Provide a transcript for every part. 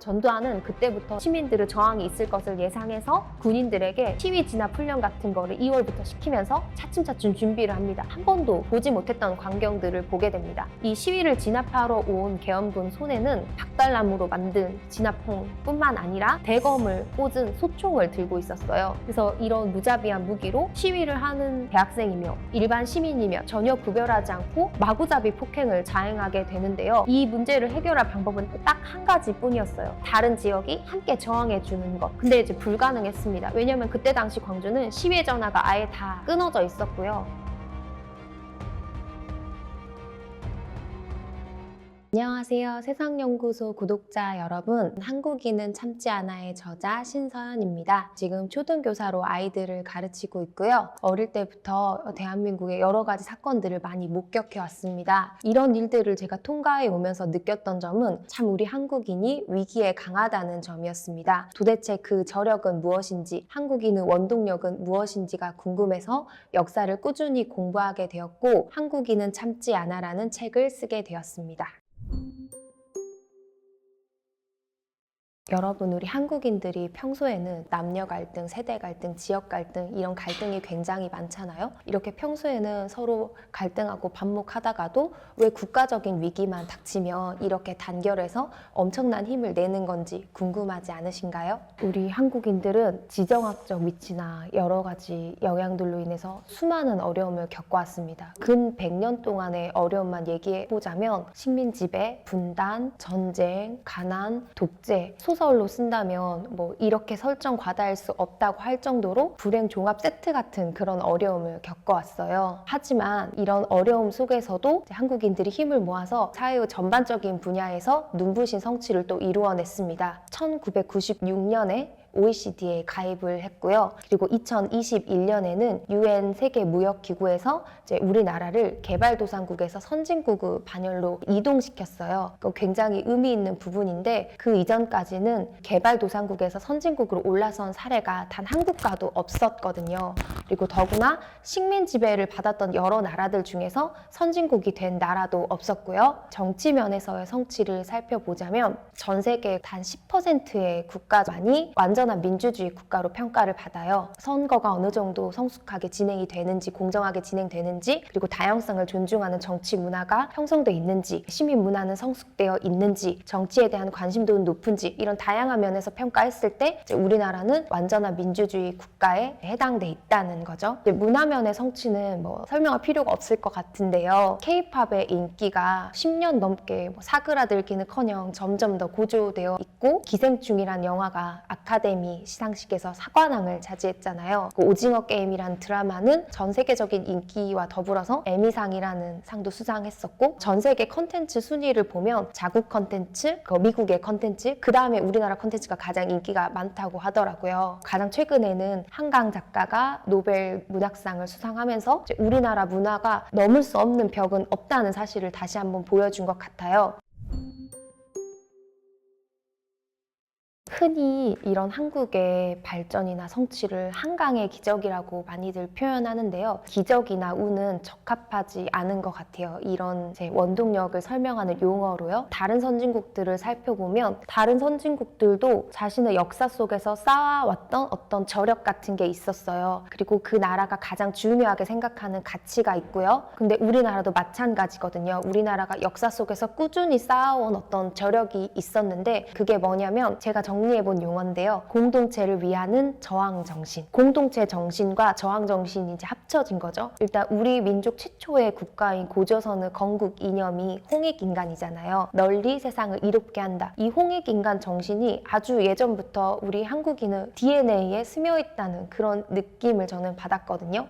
전두환은 그때부터 시민들의 저항이 있을 것을 예상해서 군인들에게 시위 진압 훈련 같은 거를 2월부터 시키면서 차츰차츰 준비를 합니다. 한 번도 보지 못했던 광경들을 보게 됩니다. 이 시위를 진압하러 온 계엄군 손에는 박달나무로 만든 진압통뿐만 아니라 대검을 꽂은 소총을 들고 있었어요. 그래서 이런 무자비한 무기로 시위를 하는 대학생이며 일반 시민이며 전혀 구별하지 않고 마구잡이 폭행을 자행하게 되는데요. 이 문제를 해결할 방법은 딱 한 가지뿐이었어요. 다른 지역이 함께 저항해 주는 것. 근데 이제 불가능했습니다. 왜냐면 그때 당시 광주는 시위 전화가 아예 다 끊어져 있었고요. 안녕하세요. 세상연구소 구독자 여러분. 한국인은 참지 않아의 저자 신서연입니다. 지금 초등교사로 아이들을 가르치고 있고요. 어릴 때부터 대한민국의 여러 가지 사건들을 많이 목격해 왔습니다. 이런 일들을 제가 통과해 오면서 느꼈던 점은 참 우리 한국인이 위기에 강하다는 점이었습니다. 도대체 그 저력은 무엇인지, 한국인의 원동력은 무엇인지가 궁금해서 역사를 꾸준히 공부하게 되었고 한국인은 참지 않아라는 책을 쓰게 되었습니다. 여러분, 우리 한국인들이 평소에는 남녀 갈등, 세대 갈등, 지역 갈등 이런 갈등이 굉장히 많잖아요. 이렇게 평소에는 서로 갈등하고 반목하다가도 왜 국가적인 위기만 닥치면 이렇게 단결해서 엄청난 힘을 내는 건지 궁금하지 않으신가요? 우리 한국인들은 지정학적 위치나 여러 가지 영향들로 인해서 수많은 어려움을 겪어왔습니다. 근 100년 동안의 어려움만 얘기해보자면 식민지배, 분단, 전쟁, 가난, 독재, 소설로 쓴다면 뭐 이렇게 설정 과다할 수 없다고 할 정도로 불행 종합 세트 같은 그런 어려움을 겪어왔어요. 하지만 이런 어려움 속에서도 한국인들이 힘을 모아서 사회의 전반적인 분야에서 눈부신 성취를 또 이루어냈습니다. 1996년에 OECD에 가입을 했고요. 그리고 2021년에는 UN 세계무역기구에서 이제 우리나라를 개발도상국에서 선진국의 반열로 이동시켰어요. 굉장히 의미 있는 부분인데 그 이전까지는 개발도상국에서 선진국으로 올라선 사례가 단 한 국가도 없었거든요. 그리고 더구나 식민 지배를 받았던 여러 나라들 중에서 선진국이 된 나라도 없었고요. 정치 면에서의 성취를 살펴보자면 전 세계 단 10%의 국가만이 완전한 민주주의 국가로 평가를 받아요. 선거가 어느 정도 성숙하게 진행이 되는지, 공정하게 진행되는지, 그리고 다양성을 존중하는 정치 문화가 형성되어 있는지, 시민 문화는 성숙되어 있는지, 정치에 대한 관심도는 높은지 이런 다양한 면에서 평가했을 때 이제 우리나라는 완전한 민주주의 국가에 해당돼 있다는 거죠. 문화면의 성취는 뭐 설명할 필요가 없을 것 같은데요. K-팝의 인기가 10년 넘게 사그라들기는커녕 점점 더 고조되어 있고 기생충이란 영화가 아카데미 시상식에서 사관왕을 차지했잖아요. 그 오징어 게임이란 드라마는 전 세계적인 인기와 더불어서 에미상이라는 상도 수상했었고 전 세계 컨텐츠 순위를 보면 자국 컨텐츠, 미국의 컨텐츠, 그 다음에 우리나라 컨텐츠가 가장 인기가 많다고 하더라고요. 가장 최근에는 한강 작가가 노벨 문학상을 수상하면서 우리나라 문화가 넘을 수 없는 벽은 없다는 사실을 다시 한번 보여준 것 같아요. 흔히 이런 한국의 발전이나 성취를 한강의 기적이라고 많이들 표현하는데요. 기적이나 운은 적합하지 않은 것 같아요. 이런 원동력을 설명하는 용어로요. 다른 선진국들을 살펴보면 다른 선진국들도 자신의 역사 속에서 쌓아왔던 어떤 저력 같은 게 있었어요. 그리고 그 나라가 가장 중요하게 생각하는 가치가 있고요. 근데 우리나라도 마찬가지거든요. 우리나라가 역사 속에서 꾸준히 쌓아온 어떤 저력이 있었는데 그게 뭐냐면 제가 정리해본 용어인데요. 공동체를 위하는 저항정신. 공동체 정신과 저항정신이 이제 합쳐진 거죠. 일단 우리 민족 최초의 국가인 고조선의 건국 이념이 홍익인간이잖아요. 널리 세상을 이롭게 한다. 이 홍익인간 정신이 아주 예전부터 우리 한국인의 DNA에 스며있다는 그런 느낌을 저는 받았거든요.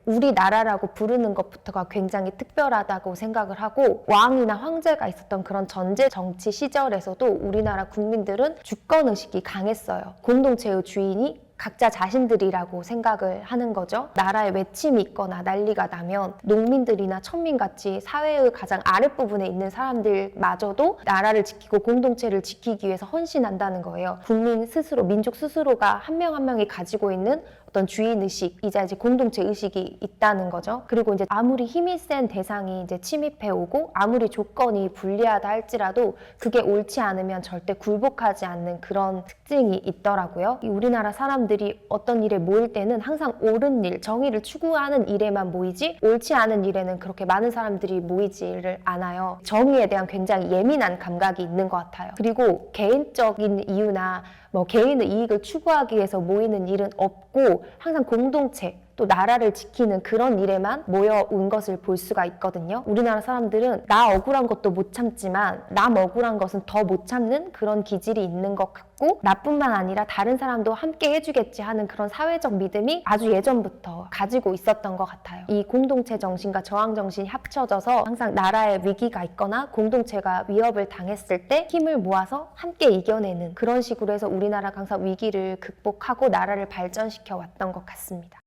우리나라라고 부르는 것부터가 굉장히 특별하다고 생각을 하고 왕이나 황제가 있었던 그런 전제 정치 시절에서도 우리나라 국민들은 주권의식이 강했어요. 공동체의 주인이 각자 자신들이라고 생각을 하는 거죠. 나라에 외침이 있거나 난리가 나면 농민들이나 천민같이 사회의 가장 아랫부분에 있는 사람들마저도 나라를 지키고 공동체를 지키기 위해서 헌신한다는 거예요. 국민 스스로, 민족 스스로가 한 명 한 명이 가지고 있는 어떤 주인의식이자 이제 공동체 의식이 있다는 거죠. 그리고 이제 아무리 힘이 센 대상이 이제 침입해 오고 아무리 조건이 불리하다 할지라도 그게 옳지 않으면 절대 굴복하지 않는 그런 특징이 있더라고요. 이 우리나라 사람들이 어떤 일에 모일 때는 항상 옳은 일, 정의를 추구하는 일에만 모이지 옳지 않은 일에는 그렇게 많은 사람들이 모이지를 않아요. 정의에 대한 굉장히 예민한 감각이 있는 것 같아요. 그리고 개인적인 이유나 뭐 개인의 이익을 추구하기 위해서 모이는 일은 없고 항상 공동체 또 나라를 지키는 그런 일에만 모여온 것을 볼 수가 있거든요. 우리나라 사람들은 나 억울한 것도 못 참지만 남 억울한 것은 더 못 참는 그런 기질이 있는 것 같고 나뿐만 아니라 다른 사람도 함께 해주겠지 하는 그런 사회적 믿음이 아주 예전부터 가지고 있었던 것 같아요. 이 공동체 정신과 저항 정신이 합쳐져서 항상 나라에 위기가 있거나 공동체가 위협을 당했을 때 힘을 모아서 함께 이겨내는 그런 식으로 해서 우리나라가 항상 위기를 극복하고 나라를 발전시켜 왔던 것 같습니다.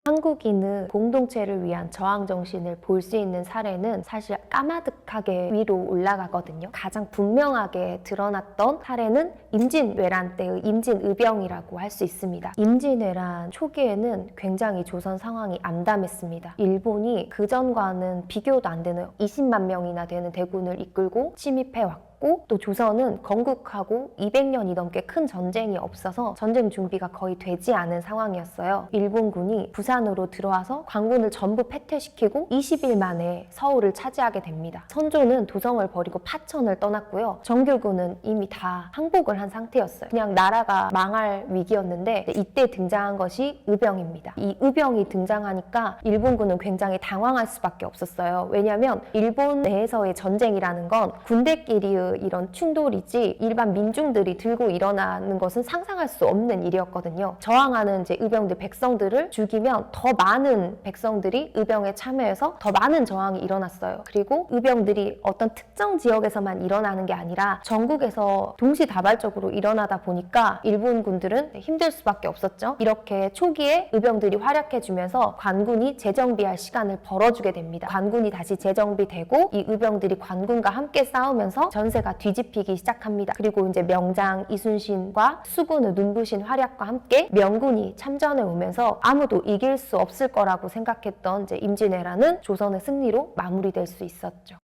한국인은 공동체를 위한 저항정신을 볼 수 있는 사례는 사실 까마득하게 위로 올라가거든요. 가장 분명하게 드러났던 사례는 임진왜란 때의 임진의병이라고 할 수 있습니다. 임진왜란 초기에는 굉장히 조선 상황이 암담했습니다. 일본이 그전과는 비교도 안 되는 20만 명이나 되는 대군을 이끌고 침입해왔고 또 조선은 건국하고 200년이 넘게 큰 전쟁이 없어서 전쟁 준비가 거의 되지 않은 상황이었어요. 일본군이 부산으로 들어와서 관군을 전부 패퇴시키고 20일 만에 서울을 차지하게 됩니다. 선조는 도성을 버리고 파천을 떠났고요. 정규군은 이미 다 항복을 한 상태였어요. 그냥 나라가 망할 위기였는데 이때 등장한 것이 의병입니다. 이 의병이 등장하니까 일본군은 굉장히 당황할 수밖에 없었어요. 왜냐하면 일본 내에서의 전쟁이라는 건 군대끼리의 이런 충돌이지 일반 민중들이 들고 일어나는 것은 상상할 수 없는 일이었거든요. 저항하는 이제 의병들 백성들을 죽이면 더 많은 백성들이 의병에 참여해서 더 많은 저항이 일어났어요. 그리고 의병들이 어떤 특정 지역에서만 일어나는 게 아니라 전국에서 동시다발적으로 일어나다 보니까 일본군들은 힘들 수밖에 없었죠. 이렇게 초기에 의병들이 활약해주면서 관군이 재정비할 시간을 벌어주게 됩니다. 관군이 다시 재정비되고 이 의병들이 관군과 함께 싸우면서 전세가 뒤집히기 시작합니다. 그리고 이제 명장 이순신과 수군의 눈부신 활약과 함께 명군이 참전해 오면서 아무도 이길 수 없을 거라고 생각했던 이제 임진왜란은 조선의 승리로 마무리될 수 있었죠.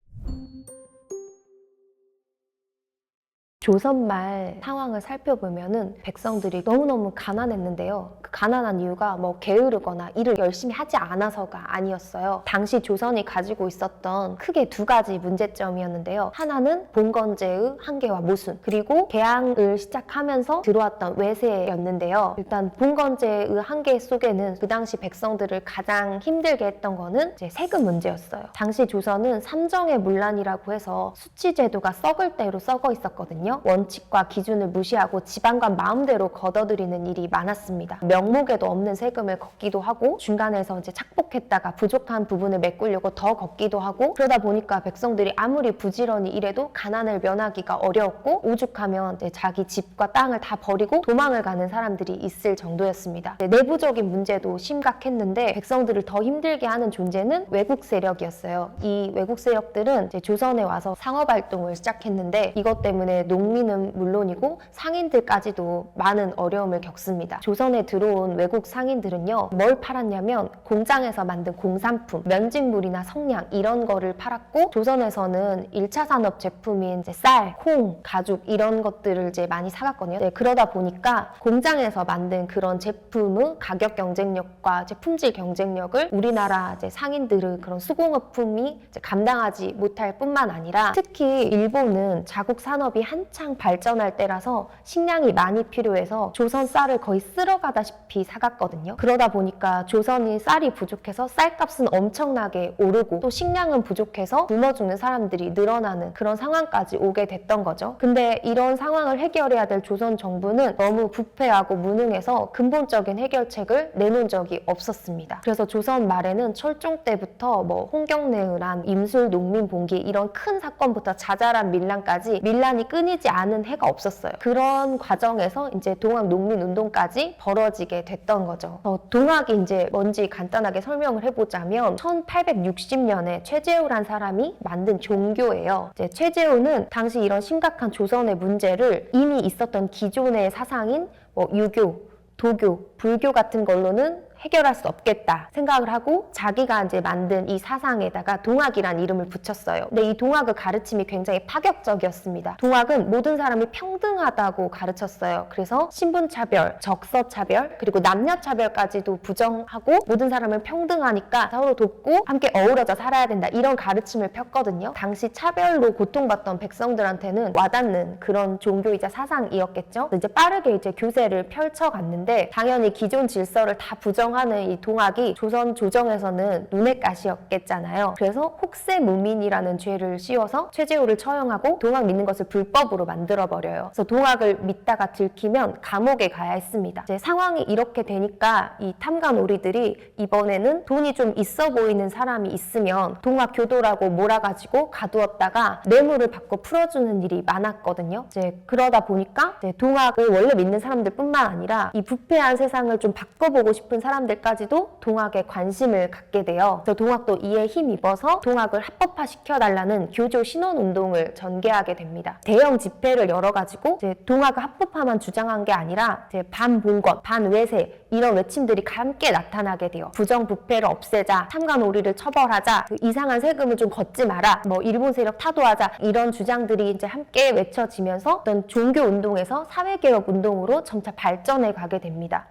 조선 말 상황을 살펴보면은 백성들이 너무너무 가난했는데요. 그 가난한 이유가 뭐 게으르거나 일을 열심히 하지 않아서가 아니었어요. 당시 조선이 가지고 있었던 크게 두 가지 문제점이었는데요. 하나는 봉건제의 한계와 모순, 그리고 개항을 시작하면서 들어왔던 외세였는데요. 일단 봉건제의 한계 속에는 그 당시 백성들을 가장 힘들게 했던 거는 이제 세금 문제였어요. 당시 조선은 삼정의 문란이라고 해서 수치제도가 썩을 대로 썩어 있었거든요. 원칙과 기준을 무시하고 지방관 마음대로 걷어들이는 일이 많았습니다. 명목에도 없는 세금을 걷기도 하고 중간에서 이제 착복했다가 부족한 부분을 메꾸려고 더 걷기도 하고 그러다 보니까 백성들이 아무리 부지런히 일해도 가난을 면하기가 어려웠고 오죽하면 이제 자기 집과 땅을 다 버리고 도망을 가는 사람들이 있을 정도였습니다. 내부적인 문제도 심각했는데 백성들을 더 힘들게 하는 존재는 외국 세력이었어요. 이 외국 세력들은 이제 조선에 와서 상업활동을 시작했는데 이것 때문에 농민은 물론이고 상인들까지도 많은 어려움을 겪습니다. 조선에 들어온 외국 상인들은요, 뭘 팔았냐면 공장에서 만든 공산품, 면직물이나 성냥 이런 거를 팔았고 조선에서는 1차 산업 제품인 이제 쌀, 콩, 가죽 이런 것들을 이제 많이 사갔거든요. 네, 그러다 보니까 공장에서 만든 그런 제품의 가격 경쟁력과 이제 품질 경쟁력을 우리나라 이제 상인들의 그런 수공업품이 이제 감당하지 못할 뿐만 아니라 특히 일본은 자국 산업이 한창 발전할 때라서 식량이 많이 필요해서 조선 쌀을 거의 쓸어가다시피 사갔거든요. 그러다 보니까 조선이 쌀이 부족해서 쌀값은 엄청나게 오르고 또 식량은 부족해서 굶어 죽는 사람들이 늘어나는 그런 상황까지 오게 됐던 거죠. 근데 이런 상황을 해결해야 될 조선 정부는 너무 부패하고 무능해서 근본적인 해결책을 내놓은 적이 없었습니다. 그래서 조선 말에는 철종 때부터 뭐 홍경래의란, 임술 농민 봉기 이런 큰 사건부터 자잘한 밀란까지 밀란이 끊이지 않은 해가 없었어요. 그런 과정에서 이제 동학 농민 운동까지 벌어지게 이루어지게 됐던 거죠. 동학이 이제 뭔지 간단하게 설명을 해보자면 1860년에 최재우란 사람이 만든 종교예요. 이제 최재우는 당시 이런 심각한 조선의 문제를 이미 있었던 기존의 사상인 유교, 도교, 불교 같은 걸로는 해결할 수 없겠다 생각을 하고 자기가 이제 만든 이 사상에다가 동학이란 이름을 붙였어요. 근데 이 동학의 가르침이 굉장히 파격적이었습니다. 동학은 모든 사람이 평등하다고 가르쳤어요. 그래서 신분차별, 적서차별, 그리고 남녀차별까지도 부정하고 모든 사람은 평등하니까 서로 돕고 함께 어우러져 살아야 된다, 이런 가르침을 폈거든요. 당시 차별로 고통받던 백성들한테는 와닿는 그런 종교이자 사상이었겠죠. 이제 빠르게 이제 교세를 펼쳐갔는데 당연히 기존 질서를 다 부정하는 이 동학이 조선 조정에서는 눈엣 가시였겠잖아요. 그래서 혹세무민이라는 죄를 씌워서 최재우를 처형하고 동학 믿는 것을 불법으로 만들어버려요. 그래서 동학을 믿다가 들키면 감옥에 가야 했습니다. 이제 상황이 이렇게 되니까 이 탐관오리들이 이번에는 돈이 좀 있어 보이는 사람이 있으면 동학 교도라고 몰아가지고 가두었다가 뇌물을 받고 풀어주는 일이 많았거든요. 이제 그러다 보니까 이제 동학을 원래 믿는 사람들 뿐만 아니라 이 부패한 세상을 좀 바꿔보고 싶은 사람들까지도 동학에 관심을 갖게 돼요. 그래서 동학도 이에 힘입어서 동학을 합법화시켜달라는 교조 신원운동을 전개하게 됩니다. 대형 집회를 열어가지고 이제 동학을 합법화만 주장한 게 아니라 이제 반봉건, 반외세 이런 외침들이 함께 나타나게 돼요. 부정부패를 없애자, 탐관오리를 처벌하자, 그 이상한 세금을 좀 걷지 마라, 일본 세력 타도하자, 이런 주장들이 이제 함께 외쳐지면서 어떤 종교 운동에서 사회개혁 운동으로 점차 발전해 가게 됩니다.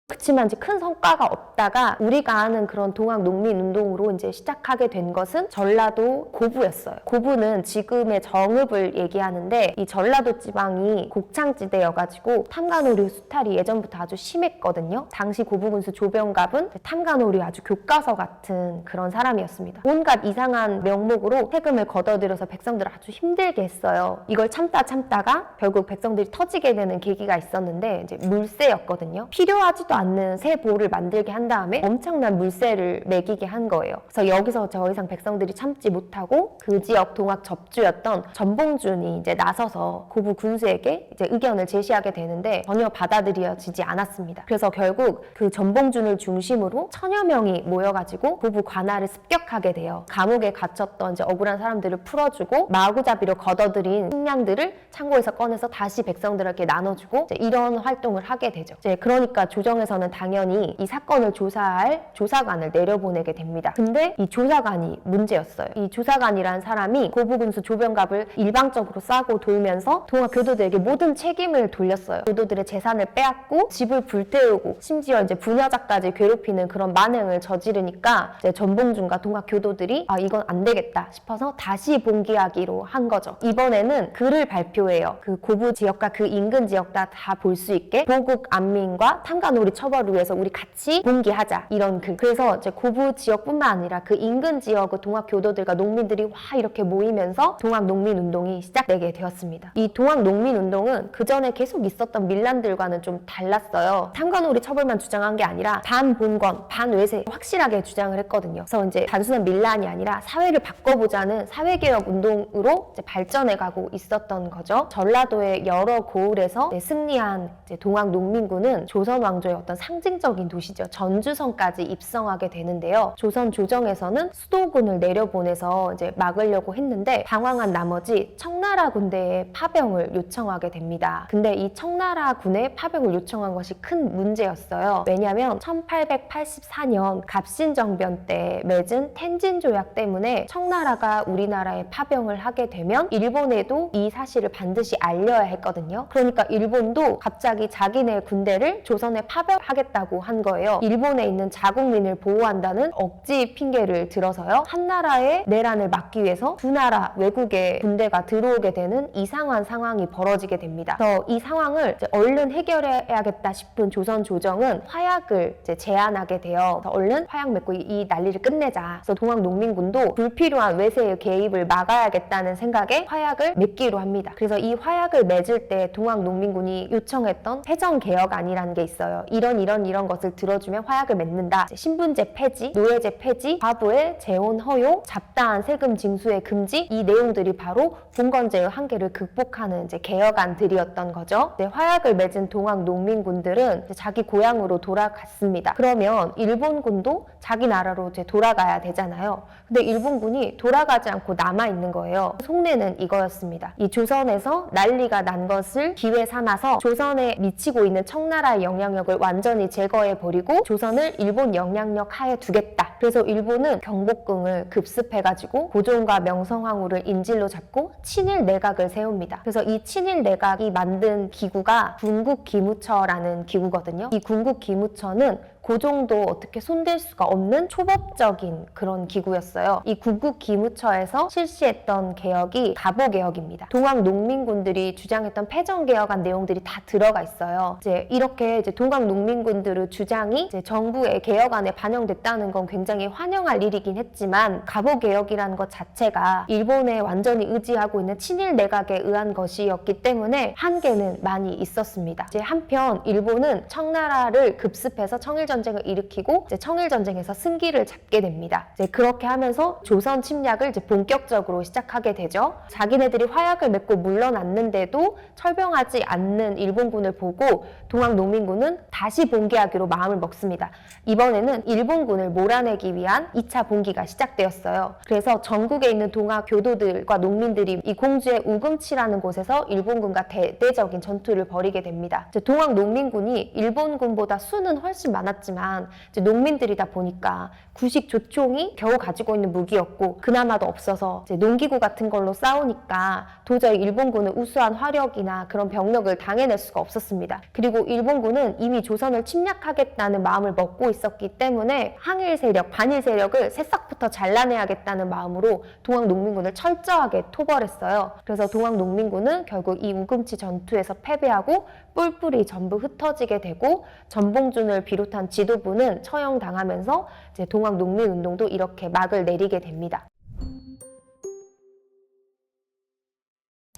그렇지만 이제 큰 성과가 없다가 우리가 아는 그런 동학 농민 운동으로 이제 시작하게 된 것은 전라도 고부였어요. 고부는 지금의 정읍을 얘기하는데 이 전라도 지방이 곡창지대여가지고 탐관오리 수탈이 예전부터 아주 심했거든요. 당시 고부군수 조병갑은 탐관오리 아주 교과서 같은 그런 사람이었습니다. 온갖 이상한 명목으로 세금을 걷어들여서 백성들을 아주 힘들게 했어요. 이걸 참다가 결국 백성들이 터지게 되는 계기가 있었는데 이제 물세였거든요. 필요하지도 않는 새 보를 만들게 한 다음에 엄청난 물세를 매기게 한 거예요. 그래서 여기서 더 이상 백성들이 참지 못하고 그 지역 동학 접주였던 전봉준이 이제 나서서 고부 군수에게 이제 의견을 제시하게 되는데 전혀 받아들여지지 않았습니다. 그래서 결국 그 전봉준을 중심으로 천여 명이 모여가지고 고부 관할을 습격하게 돼요. 감옥에 갇혔던 이제 억울한 사람들을 풀어주고 마구잡이로 걷어들인 식량들을 창고에서 꺼내서 다시 백성들에게 나눠주고 이제 이런 활동을 하게 되죠. 이제 그러니까 조정에서는 당연히 이 사건을 조사할 조사관을 내려보내게 됩니다. 근데 이 조사관이 문제였어요. 이 조사관이라는 사람이 고부군수 조병갑을 일방적으로 싸고 돌면서 동학 교도들에게 모든 책임을 돌렸어요. 교도들의 재산을 빼앗고 집을 불태우고 심지어 이제 부녀자까지 괴롭히는 그런 만행을 저지르니까 이제 전봉준과 동학 교도들이 이건 안 되겠다 싶어서 다시 봉기하기로 한 거죠. 이번에는 글을 발표해요. 그 고부 지역과 그 인근 지역 다 볼 수 있게 보국 안민과 탐관오리 처벌을 위해서 우리 같이 봉기하자, 이런 글. 그래서 이제 고부 지역뿐만 아니라 그 인근 지역의 동학 교도들과 농민들이 와 이렇게 모이면서 동학 농민 운동이 시작되게 되었습니다. 이 동학 농민 운동은 그 전에 계속 있었던 밀란들과는 좀 달랐어요. 탐관오리 처벌만 주장한 게 아니라 반봉건, 반외세 확실하게 주장을 했거든요. 그래서 이제 단순한 밀란이 아니라 사회를 바꿔보자는 사회개혁 운동으로 이제 발전해가고 있었던 거죠. 전라도의 여러 고을에서 승리한 이제 동학 농민군은 조선 왕조의 어떤 상징적인 도시죠. 전주성까지 입성하게 되는데요. 조선 조정에서는 수도군을 내려보내서 이제 막으려고 했는데 당황한 나머지 청나라 군대에 파병을 요청하게 됩니다. 근데 이 청나라 군에 파병을 요청한 것이 큰 문제였어요. 왜냐하면 1884년 갑신정변 때 맺은 텐진 조약 때문에 청나라가 우리나라에 파병을 하게 되면 일본에도 이 사실을 반드시 알려야 했거든요. 그러니까 일본도 갑자기 자기네 군대를 조선에 파병하겠다고 한 거예요. 일본에 있는 자국민을 보호한다는 억지 핑계를 들어서요. 한나라의 내란을 막기 위해서 두 나라 외국의 군대가 들어오게 되는 이상한 상황이 벌어지게 됩니다. 그래서 이 상황을 이제 얼른 해결해야겠다 싶은 조선 조정은 화약을 이제 제안하게 돼요. 그래서 얼른 화약 맺고 이 난리를 끝내자. 그래서 동학 농민군도 불필요한 외세의 개입을 막아야겠다는 생각에 화약을 맺기로 합니다. 그래서 이 화약을 맺을 때 동학 농민군이 요청했던 해정개혁안이라는 게 있어요. 이런 이런 것을 들어주면 화약을 맺는다. 신분제 폐지, 노예제 폐지, 과부의 재혼 허용, 잡다한 세금 징수의 금지, 이 내용들이 바로 봉건제의 한계를 극복하는 개혁안들이었던 거죠. 화약을 맺은 동학 농민군들은 자기 고향으로 돌아갔습니다. 그러면 일본군도 자기 나라로 돌아가야 되잖아요. 근데 일본군이 돌아가지 않고 남아있는 거예요. 속내는 이거였습니다. 이 조선에서 난리가 난 것을 기회 삼아서 조선에 미치고 있는 청나라의 영향력을 완전히 제거해버리고 조선을 일본 영향력 하에 두겠다. 그래서 일본은 경복궁을 급습해가지고 고종과 명성황후를 인질로 잡고 친일 내각을 세웁니다. 그래서 이 친일 내각이 만든 기구가 군국기무처라는 기구거든요. 이 군국기무처는 고종도 어떻게 손댈 수가 없는 초법적인 그런 기구였어요. 이 군국기무처에서 실시했던 개혁이 가보개혁입니다. 동학 농민군들이 주장했던 패전개혁안 내용들이 다 들어가 있어요. 이렇게 동학 농민군들의 주장이 정부의 개혁안에 반영됐다는 건 굉장히 환영할 일이긴 했지만 가보개혁이라는 것 자체가 일본에 완전히 의지하고 있는 친일 내각에 의한 것이었기 때문에 한계는 많이 있었습니다. 한편 일본은 청나라를 급습해서 청일전쟁을 일으키고 청일전쟁에서 승기를 잡게 됩니다. 그렇게 하면서 조선 침략을 본격적으로 시작하게 되죠. 자기네들이 화약을 맺고 물러났는데도 철병하지 않는 일본군을 보고 동학 농민군은 다시 봉기하기로 마음을 먹습니다. 이번에는 일본군을 몰아내기 위한 2차 봉기가 시작되었어요. 그래서 전국에 있는 동학 교도들과 농민들이 이 공주의 우금치라는 곳에서 일본군과 대대적인 전투를 벌이게 됩니다. 동학 농민군이 일본군보다 수는 훨씬 많았지만 농민들이다 보니까 구식 조총이 겨우 가지고 있는 무기였고 그나마도 없어서 농기구 같은 걸로 싸우니까 도저히 일본군은 우수한 화력이나 그런 병력을 당해낼 수가 없었습니다. 그리고 일본군은 이미 조선을 침략하겠다는 마음을 먹고 있었기 때문에 항일 세력, 반일 세력을 새싹부터 잘라내야겠다는 마음으로 동학 농민군을 철저하게 토벌했어요. 그래서 동학 농민군은 결국 이 우금치 전투에서 패배하고 뿔뿔이 전부 흩어지게 되고 전봉준을 비롯한 지도부는 처형당하면서 동학 농민운동도 이렇게 막을 내리게 됩니다.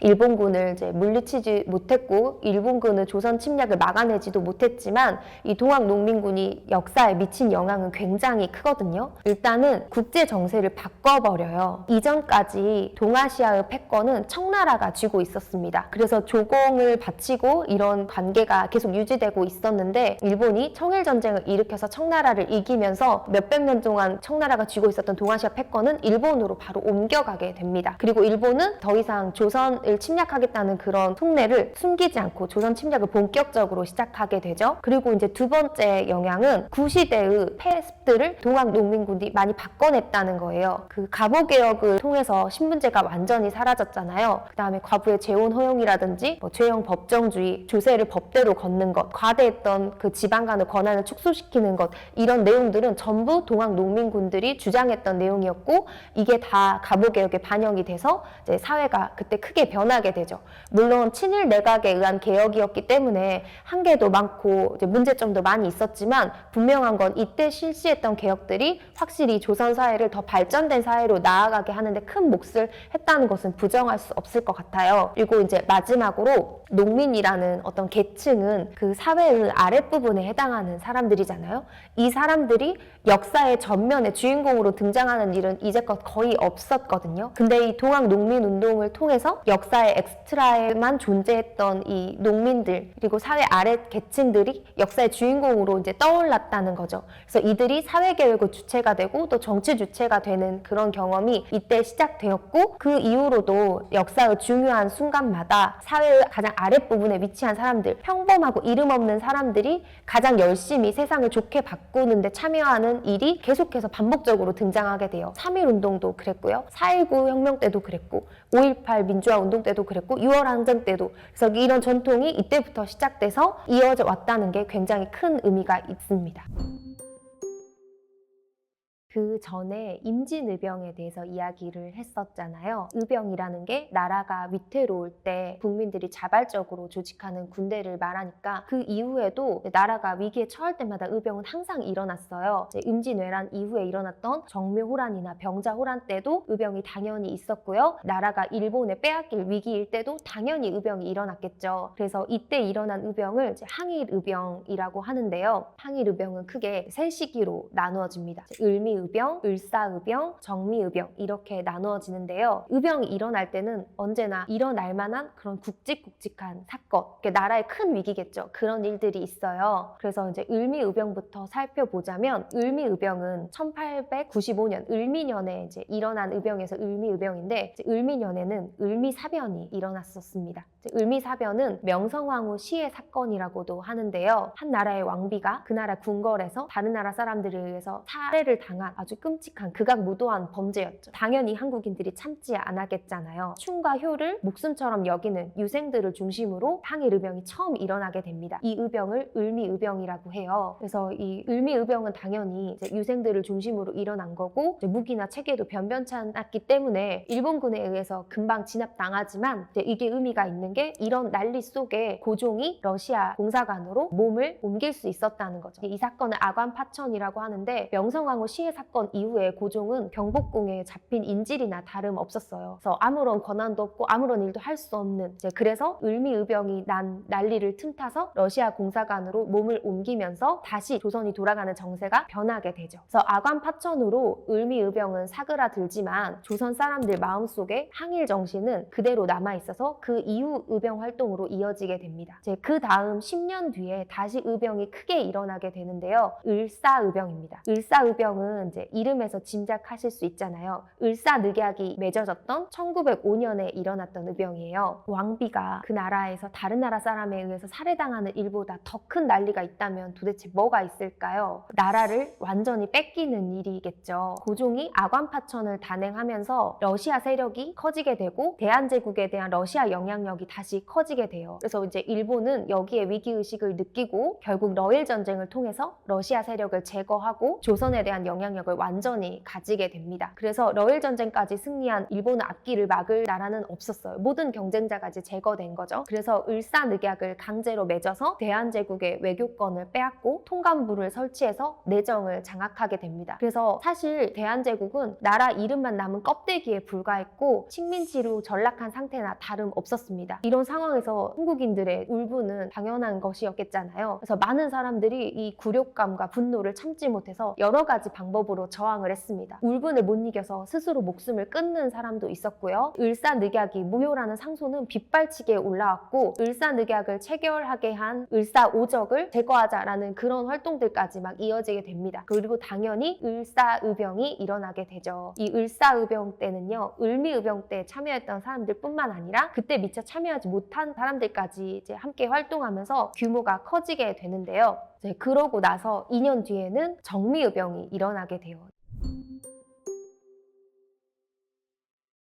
일본군을 물리치지 못했고 일본군은 조선 침략을 막아내지도 못했지만 이 동학 농민군이 역사에 미친 영향은 굉장히 크거든요. 일단은 국제 정세를 바꿔버려요. 이전까지 동아시아의 패권은 청나라가 쥐고 있었습니다. 그래서 조공을 바치고 이런 관계가 계속 유지되고 있었는데 일본이 청일전쟁을 일으켜서 청나라를 이기면서 몇백 년 동안 청나라가 쥐고 있었던 동아시아 패권은 일본으로 바로 옮겨가게 됩니다. 그리고 일본은 더 이상 조선을 침략하겠다는 그런 속내를 숨기지 않고 조선 침략을 본격적으로 시작하게 되죠. 그리고 두 번째 영향은 구시대의 폐습들을 동학 농민군이 많이 바꿔냈다는 거예요. 그 가보개혁을 통해서 신분제가 완전히 사라졌잖아요. 그 다음에 과부의 재혼 허용이라든지 죄형 법정주의, 조세를 법대로 걷는 것, 과대했던 그 지방 간의 권한을 축소시키는 것, 이런 내용들은 전부 동학 농민군들이 주장했던 내용이었고 이게 다 가보개혁에 반영이 돼서 사회가 그때 크게 변하게 되죠. 물론 친일 내각에 의한 개혁이었기 때문에 한계도 많고 문제점도 많이 있었지만 분명한 건 이때 실시했던 개혁들이 확실히 조선 사회를 더 발전된 사회로 나아가게 하는데 큰 몫을 했다는 것은 부정할 수 없을 것 같아요. 그리고 마지막으로 농민이라는 어떤 계층은 그 사회의 아랫부분에 해당하는 사람들이잖아요. 이 사람들이 역사의 전면에 주인공으로 등장하는 일은 이제껏 거의 없었거든요. 근데 이 동학 농민 운동을 통해서 역사의 엑스트라에만 존재했던 이 농민들 그리고 사회 아래 계층들이 역사의 주인공으로 떠올랐다는 거죠. 그래서 이들이 사회개혁의 주체가 되고 또 정치 주체가 되는 그런 경험이 이때 시작되었고 그 이후로도 역사의 중요한 순간마다 사회의 가장 아랫부분에 위치한 사람들, 평범하고 이름 없는 사람들이 가장 열심히 세상을 좋게 바꾸는 데 참여하는 일이 계속해서 반복적으로 등장하게 돼요. 3.1운동도 그랬고요. 4.19 혁명 때도 그랬고 5.18 민주화 운동 때도 그랬고 6월 항쟁 때도. 그래서 이런 전통이 이때부터 시작돼서 이어져 왔다는 게 굉장히 큰 의미가 있습니다. 그 전에 임진의병에 대해서 이야기를 했었잖아요. 의병이라는 게 나라가 위태로울 때 국민들이 자발적으로 조직하는 군대를 말하니까 그 이후에도 나라가 위기에 처할 때마다 의병은 항상 일어났어요. 임진왜란 이후에 일어났던 정묘호란이나 병자호란 때도 의병이 당연히 있었고요. 나라가 일본에 빼앗길 위기일 때도 당연히 의병이 일어났겠죠. 그래서 이때 일어난 의병을 항일의병이라고 하는데요. 항일의병은 크게 세 시기로 나누어집니다. 을미의병, 을사의병, 정미의병 이렇게 나누어지는데요. 의병이 일어날 때는 언제나 일어날 만한 그런 굵직굵직한 사건, 나라의 큰 위기겠죠. 그런 일들이 있어요. 그래서 이제 을미의병부터 살펴보자면 을미의병은 1895년 을미년에 이제 일어난 의병에서 을미의병인데 을미년에는 을미사변이 일어났었습니다. 을미사변은 명성황후 시해 사건이라고도 하는데요. 한 나라의 왕비가 그 나라 궁궐에서 다른 나라 사람들에 의해서 살해를 당한 아주 끔찍한 극악무도한 범죄였죠. 당연히 한국인들이 참지 않았겠잖아요. 춘과 효를 목숨처럼 여기는 유생들을 중심으로 항일의병이 처음 일어나게 됩니다. 이 의병을 을미의병이라고 해요. 그래서 이 을미의병은 당연히 이제 유생들을 중심으로 일어난 거고 무기나 체계도 변변치 않았기 때문에 일본군에 의해서 금방 진압당하지만 이게 의미가 있는 게 이런 난리 속에 고종이 러시아 공사관으로 몸을 옮길 수 있었다는 거죠. 이 사건을 아관파천이라고 하는데 명성황후 시해 사건 이후에 고종은 경복궁에 잡힌 인질이나 다름없었어요. 그래서 아무런 권한도 없고 아무런 일도 할 수 없는 그래서 을미의병이 난 난리를 틈타서 러시아 공사관으로 몸을 옮기면서 다시 조선이 돌아가는 정세가 변하게 되죠. 그래서 아관파천으로 을미의병은 사그라들지만 조선 사람들 마음속에 항일 정신은 그대로 남아있어서 그 이후 의병 활동으로 이어지게 됩니다. 그 다음 10년 뒤에 다시 의병이 크게 일어나게 되는데요. 을사의병입니다. 을사의병은 이제 이름에서 짐작하실 수 있잖아요. 을사늑약이 맺어졌던 1905년에 일어났던 의병이에요. 왕비가 그 나라에서 다른 나라 사람에 의해서 살해당하는 일보다 더 큰 난리가 있다면 도대체 뭐가 있을까요? 나라를 완전히 뺏기는 일이겠죠. 고종이 아관파천을 단행하면서 러시아 세력이 커지게 되고 대한제국에 대한 러시아 영향력이 다시 커지게 돼요. 그래서 이제 일본은 여기에 위기의식을 느끼고 결국 러일 전쟁을 통해서 러시아 세력을 제거하고 조선에 대한 영향력을 완전히 가지게 됩니다. 그래서 러일 전쟁까지 승리한 일본은 앞길을 막을 나라는 없었어요. 모든 경쟁자가 이제 제거된 거죠. 그래서 을사늑약을 강제로 맺어서 대한제국의 외교권을 빼앗고 통감부를 설치해서 내정을 장악하게 됩니다. 그래서 사실 대한제국은 나라 이름만 남은 껍데기에 불과했고 식민지로 전락한 상태나 다름없었습니다. 이런 상황에서 한국인들의 울분은 당연한 것이었겠잖아요. 그래서 많은 사람들이 이 굴욕감과 분노를 참지 못해서 여러 가지 방법으로 저항을 했습니다. 울분을 못 이겨서 스스로 목숨을 끊는 사람도 있었고요. 을사늑약이 무효라는 상소는 빗발치게 올라왔고 을사늑약을 체결하게 한 을사오적을 제거하자라는 그런 활동들까지 막 이어지게 됩니다. 그리고 당연히 을사의병이 일어나게 되죠. 이 을사의병 때는요, 을미의병 때 참여했던 사람들 뿐만 아니라 그때 미처 참여하지 못한 사람들까지 이제 함께 활동하면서 규모가 커지게 되는데요. 그러고 나서 2년 뒤에는 정미의병이 일어나게 돼요.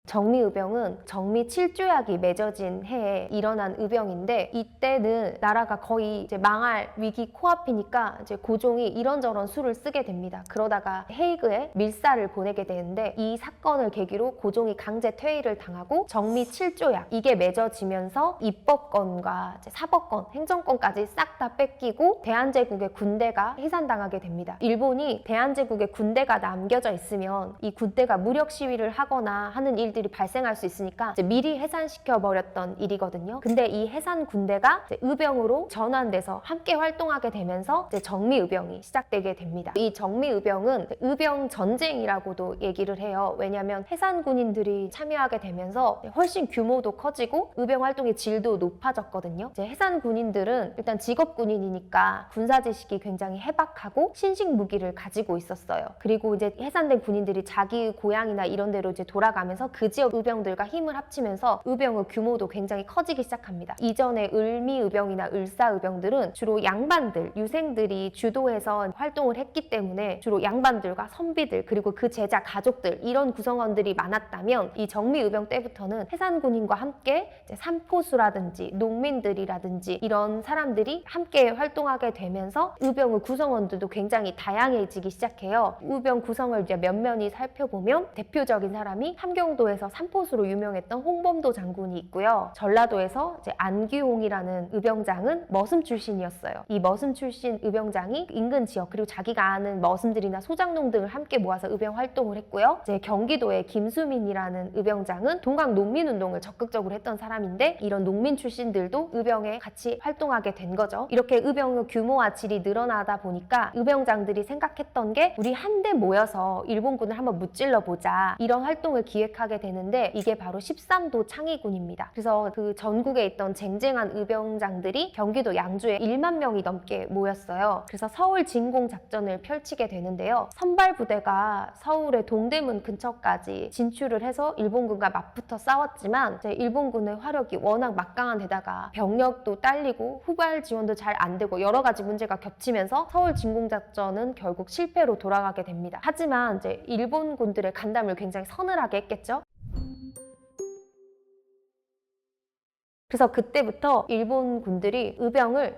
정미의병은 정미 7조약이 맺어진 해에 일어난 의병인데 이때는 나라가 거의 이제 망할 위기 코앞이니까 이제 고종이 이런저런 수를 쓰게 됩니다. 그러다가 헤이그에 밀사를 보내게 되는데 이 사건을 계기로 고종이 강제 퇴위를 당하고 정미 7조약 이게 맺어지면서 입법권과 이제 사법권, 행정권까지 싹 다 뺏기고 대한제국의 군대가 해산당하게 됩니다. 일본이 대한제국의 군대가 남겨져 있으면 이 군대가 무력 시위를 하거나 하는 일들이 발생할 수 있으니까 이제 미리 해산시켜 버렸던 일이거든요. 근데 이 해산 군대가 이제 의병으로 전환돼서 함께 활동하게 되면서 이제 정미의병이 시작되게 됩니다. 이 정미의병은 의병 전쟁이라고도 얘기를 해요. 왜냐하면 해산 군인들이 참여하게 되면서 훨씬 규모도 커지고 의병 활동의 질도 높아졌거든요. 이제 해산 군인들은 일단 직업 군인이니까 군사 지식이 굉장히 해박하고 신식 무기를 가지고 있었어요. 그리고 이제 해산된 군인들이 자기의 고향이나 이런 데로 이제 돌아가면서 그 그 지역 의병들과 힘을 합치면서 의병의 규모도 굉장히 커지기 시작합니다. 이전에 을미의병이나 을사의병들은 주로 양반들, 유생들이 주도해서 활동을 했기 때문에 주로 양반들과 선비들 그리고 그 제자 가족들 이런 구성원들이 많았다면 이 정미의병 때부터는 해산군인과 함께 이제 산포수라든지 농민들이라든지 이런 사람들이 함께 활동하게 되면서 의병의 구성원들도 굉장히 다양해지기 시작해요. 의병 구성을 이제 면면히 살펴보면 대표적인 사람이 함경도에서 산포수로 유명했던 홍범도 장군이 있고요. 전라도에서 이제 안규홍이라는 의병장은 머슴 출신이었어요. 이 머슴 출신 의병장이 인근 지역 그리고 자기가 아는 머슴들이나 소장농 등을 함께 모아서 의병 활동을 했고요. 이제 경기도의 김수민이라는 의병장은 동강 농민운동을 적극적으로 했던 사람인데 이런 농민 출신들도 의병에 같이 활동하게 된 거죠. 이렇게 의병의 규모와 질이 늘어나다 보니까 의병장들이 생각했던 게 우리 한데 모여서 일본군을 한번 무찔러 보자 이런 활동을 기획하게 되는데 이게 바로 13도 창의군입니다. 그래서 그 전국에 있던 쟁쟁한 의병장들이 경기도 양주에 1만 명이 넘게 모였어요. 그래서 서울 진공 작전을 펼치게 되는데요. 선발 부대가 서울의 동대문 근처까지 진출을 해서 일본군과 맞붙어 싸웠지만 이제 일본군의 화력이 워낙 막강한 데다가 병력도 딸리고 후발 지원도 잘 안 되고 여러 가지 문제가 겹치면서 서울 진공 작전은 결국 실패로 돌아가게 됩니다. 하지만 이제 일본군들의 간담을 굉장히 서늘하게 했겠죠. 그래서 그때부터 일본 군들이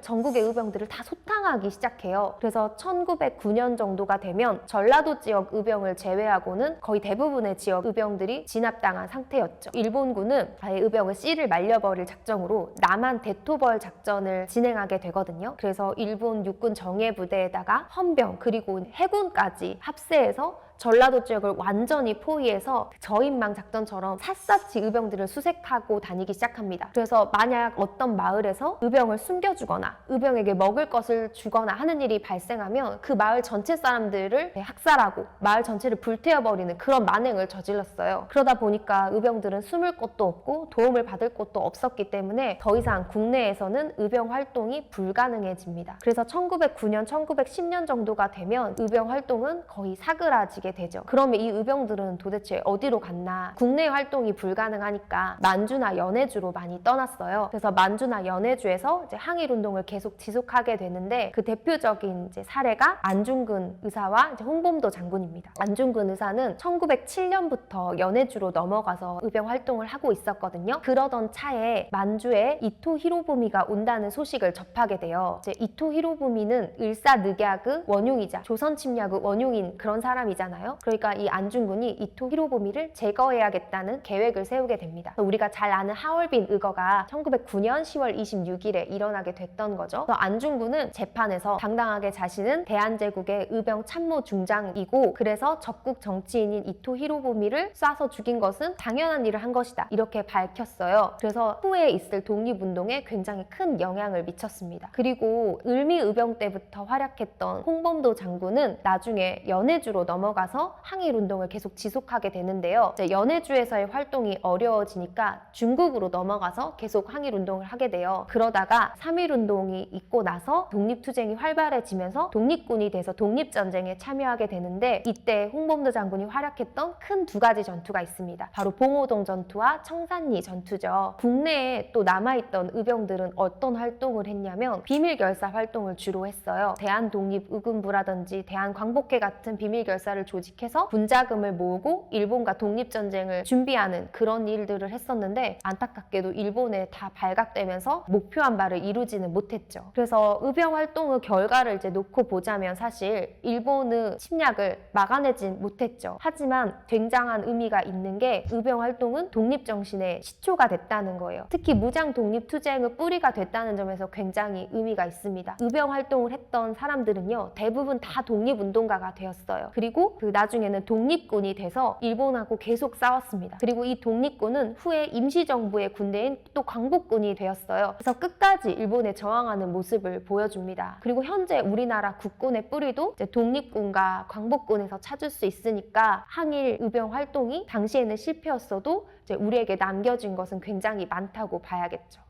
전국의 의병들을 다 소탕하기 시작해요. 그래서 1909년 정도가 되면 전라도 지역 의병을 제외하고는 거의 대부분의 지역 의병들이 진압당한 상태였죠. 일본군은 아예 의병의 씨를 말려버릴 작정으로 남한 대토벌 작전을 진행하게 되거든요. 그래서 일본 육군 정예부대에다가 헌병 그리고 해군까지 합세해서 전라도 지역을 완전히 포위해서 저인망 작전처럼 샅샅이 의병들을 수색하고 다니기 시작합니다. 그래서 만약 어떤 마을에서 의병을 숨겨주거나 의병에게 먹을 것을 주거나 하는 일이 발생하면 그 마을 전체 사람들을 학살하고 마을 전체를 불태워버리는 그런 만행을 저질렀어요. 그러다 보니까 의병들은 숨을 곳도 없고 도움을 받을 곳도 없었기 때문에 더 이상 국내에서는 의병 활동이 불가능해집니다. 그래서 1909년, 1910년 정도가 되면 의병 활동은 거의 사그라지게 되죠. 그러면 이 의병들은 도대체 어디로 갔나? 국내 활동이 불가능하니까 만주나 연해주로 많이 떠났어요. 그래서 만주나 연해주에서 이제 항일운동을 계속 지속하게 되는데 그 대표적인 이제 사례가 안중근 의사와 이제 홍범도 장군입니다. 안중근 의사는 1907년부터 연해주로 넘어가서 의병 활동을 하고 있었거든요. 그러던 차에 만주에 이토 히로부미가 온다는 소식을 접하게 돼요. 이제 이토 히로부미는 을사늑약의 원흉이자 조선 침략의 원흉인 그런 사람이잖아요. 그러니까 이 안중근이 이토 히로부미를 제거해야겠다는 계획을 세우게 됩니다. 우리가 잘 아는 하얼빈 의거가 1909년 10월 26일에 일어나게 됐던 거죠. 그래서 안중근은 재판에서 당당하게 자신은 대한제국의 의병 참모 중장이고 그래서 적국 정치인인 이토 히로부미를 쏴서 죽인 것은 당연한 일을 한 것이다. 이렇게 밝혔어요. 그래서 후에 있을 독립운동에 굉장히 큰 영향을 미쳤습니다. 그리고 을미의병 때부터 활약했던 홍범도 장군은 나중에 연해주로 넘어가서 항일운동을 계속 지속하게 되는데요. 이제 연해주에서의 활동이 어려워지니까 중국으로 넘어가서 계속 항일운동을 하게 돼요. 그러다가 3.1운동이 있고 나서 독립투쟁이 활발해지면서 독립군이 돼서 독립전쟁에 참여하게 되는데 이때 홍범도 장군이 활약했던 큰 두 가지 전투가 있습니다. 바로 봉오동 전투와 청산리 전투죠. 국내에 또 남아있던 의병들은 어떤 활동을 했냐면 비밀결사 활동을 주로 했어요. 대한독립의군부라든지 대한광복회 같은 비밀결사를 조직해서 군자금을 모으고 일본과 독립전쟁을 준비하는 그런 일들을 했었는데 안타깝게도 일본에 다 발각되면서 목표한 바를 이루지는 못했죠. 그래서 의병 활동의 결과를 이제 놓고 보자면 사실 일본의 침략을 막아내진 못했죠. 하지만 굉장한 의미가 있는 게 의병 활동은 독립정신의 시초가 됐다는 거예요. 특히 무장 독립투쟁의 뿌리가 됐다는 점에서 굉장히 의미가 있습니다. 의병 활동을 했던 사람들은요 대부분 다 독립운동가가 되었어요. 그리고 그 나중에는 독립군이 돼서 일본하고 계속 싸웠습니다. 그리고 이 독립군은 후에 임시정부의 군대인 또 광복군이 되었어요. 그래서 끝까지 일본에 저항하는 모습을 보여줍니다. 그리고 현재 우리나라 국군의 뿌리도 이제 독립군과 광복군에서 찾을 수 있으니까 항일 의병 활동이 당시에는 실패였어도 이제 우리에게 남겨진 것은 굉장히 많다고 봐야겠죠.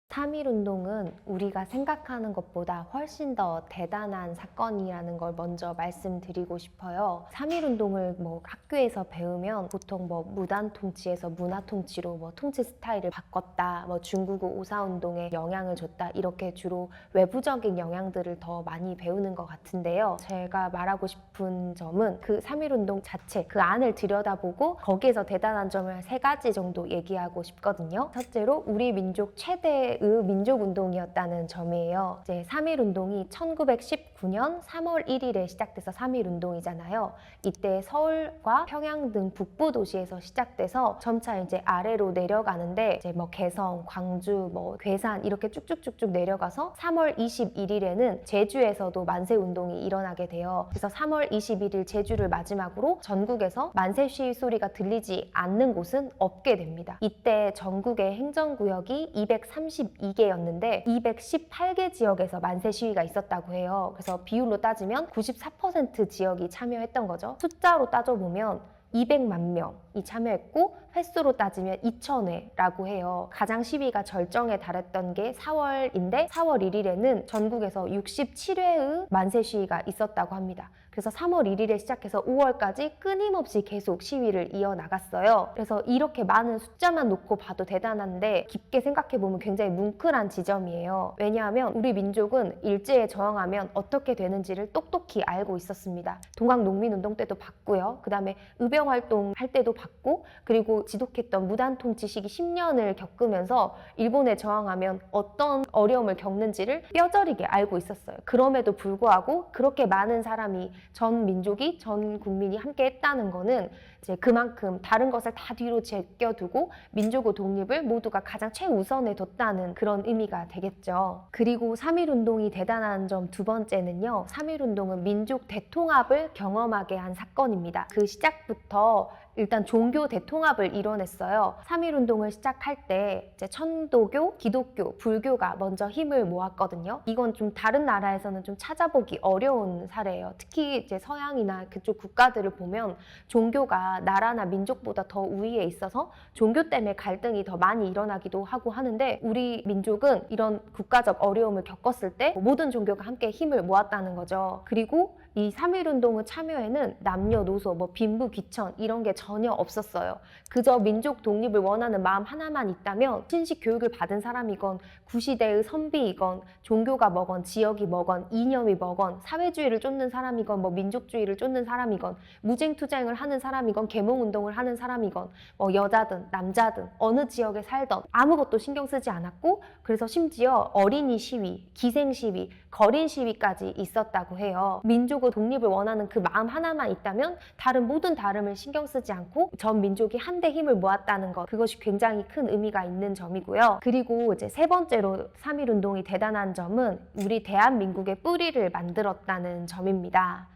3.1운동은 우리가 생각하는 것보다 훨씬 더 대단한 사건이라는 걸 먼저 말씀드리고 싶어요. 3.1운동을 학교에서 배우면 보통 무단통치에서 문화통치로 통치 스타일을 바꿨다, 중국어 오사운동에 영향을 줬다, 이렇게 주로 외부적인 영향들을 더 많이 배우는 것 같은데요. 제가 말하고 싶은 점은 그 3.1운동 자체, 그 안을 들여다보고 거기에서 대단한 점을 3가지 정도 얘기하고 싶거든요. 첫째로 우리 민족 최대의 민족운동이었다는 점이에요. 이제 3.1운동이 1919년 3월 1일에 시작돼서 3.1운동이잖아요. 이때 서울과 평양 등 북부 도시에서 시작돼서 점차 이제 아래로 내려가는데 이제 개성, 광주, 괴산 이렇게 쭉쭉쭉쭉 내려가서 3월 21일에는 제주에서도 만세운동이 일어나게 돼요. 그래서 3월 21일 제주를 마지막으로 전국에서 만세 시위 소리가 들리지 않는 곳은 없게 됩니다. 이때 전국의 행정구역이 232개였는데 218개 지역에서 만세 시위가 있었다고 해요. 그래서 비율로 따지면 94% 지역이 참여했던 거죠. 숫자로 따져보면 200만 명이 참여했고 횟수로 따지면 2,000회라고 해요. 가장 시위가 절정에 달했던 게 4월인데 4월 1일에는 전국에서 67회의 만세 시위가 있었다고 합니다. 그래서 3월 1일에 시작해서 5월까지 끊임없이 계속 시위를 이어나갔어요. 그래서 이렇게 많은 숫자만 놓고 봐도 대단한데 깊게 생각해보면 굉장히 뭉클한 지점이에요. 왜냐하면 우리 민족은 일제에 저항하면 어떻게 되는지를 똑똑히 알고 있었습니다. 동학농민운동 때도 봤고요. 그 다음에 의병활동 할 때도 봤고, 그리고 지독했던 무단통치 시기 10년을 겪으면서 일본에 저항하면 어떤 어려움을 겪는지를 뼈저리게 알고 있었어요. 그럼에도 불구하고 그렇게 많은 사람이, 전 민족이, 전 국민이 함께 했다는 거는 이제 그만큼 다른 것을 다 뒤로 제껴두고 민족의 독립을 모두가 가장 최우선에 뒀다는 그런 의미가 되겠죠. 그리고 3.1운동이 대단한 점 두 번째는요, 3.1운동은 민족 대통합을 경험하게 한 사건입니다. 그 시작부터 일단 종교 대통합을 이뤄냈어요. 3.1운동을 시작할 때 이제 천도교, 기독교, 불교가 먼저 힘을 모았거든요. 이건 좀 다른 나라에서는 좀 찾아보기 어려운 사례예요. 특히 이제 서양이나 그쪽 국가들을 보면 종교가 나라나 민족보다 더 우위에 있어서 종교 때문에 갈등이 더 많이 일어나기도 하고 하는데, 우리 민족은 이런 국가적 어려움을 겪었을 때 모든 종교가 함께 힘을 모았다는 거죠. 그리고 이 3.1운동의 참여에는 남녀노소, 빈부, 귀천 이런 게 전혀 없었어요. 그저 민족 독립을 원하는 마음 하나만 있다면 신식 교육을 받은 사람이건 구시대의 선비이건 종교가 뭐건 지역이 뭐건 이념이 뭐건 사회주의를 쫓는 사람이건 민족주의를 쫓는 사람이건 무쟁투쟁을 하는 사람이건 계몽운동을 하는 사람이건 여자든 남자든 어느 지역에 살던 아무것도 신경 쓰지 않았고, 그래서 심지어 어린이 시위, 기생 시위, 거린 시위까지 있었다고 해요. 민족의 독립을 원하는 그 마음 하나만 있다면 다른 모든 다름을 신경 쓰지 않고 전 민족이 한데 힘을 모았다는 것, 그것이 굉장히 큰 의미가 있는 점이고요. 그리고 이제 세 번째로 3.1운동이 대단한 점은 우리 대한민국의 뿌리를 만들었다는 점입니다.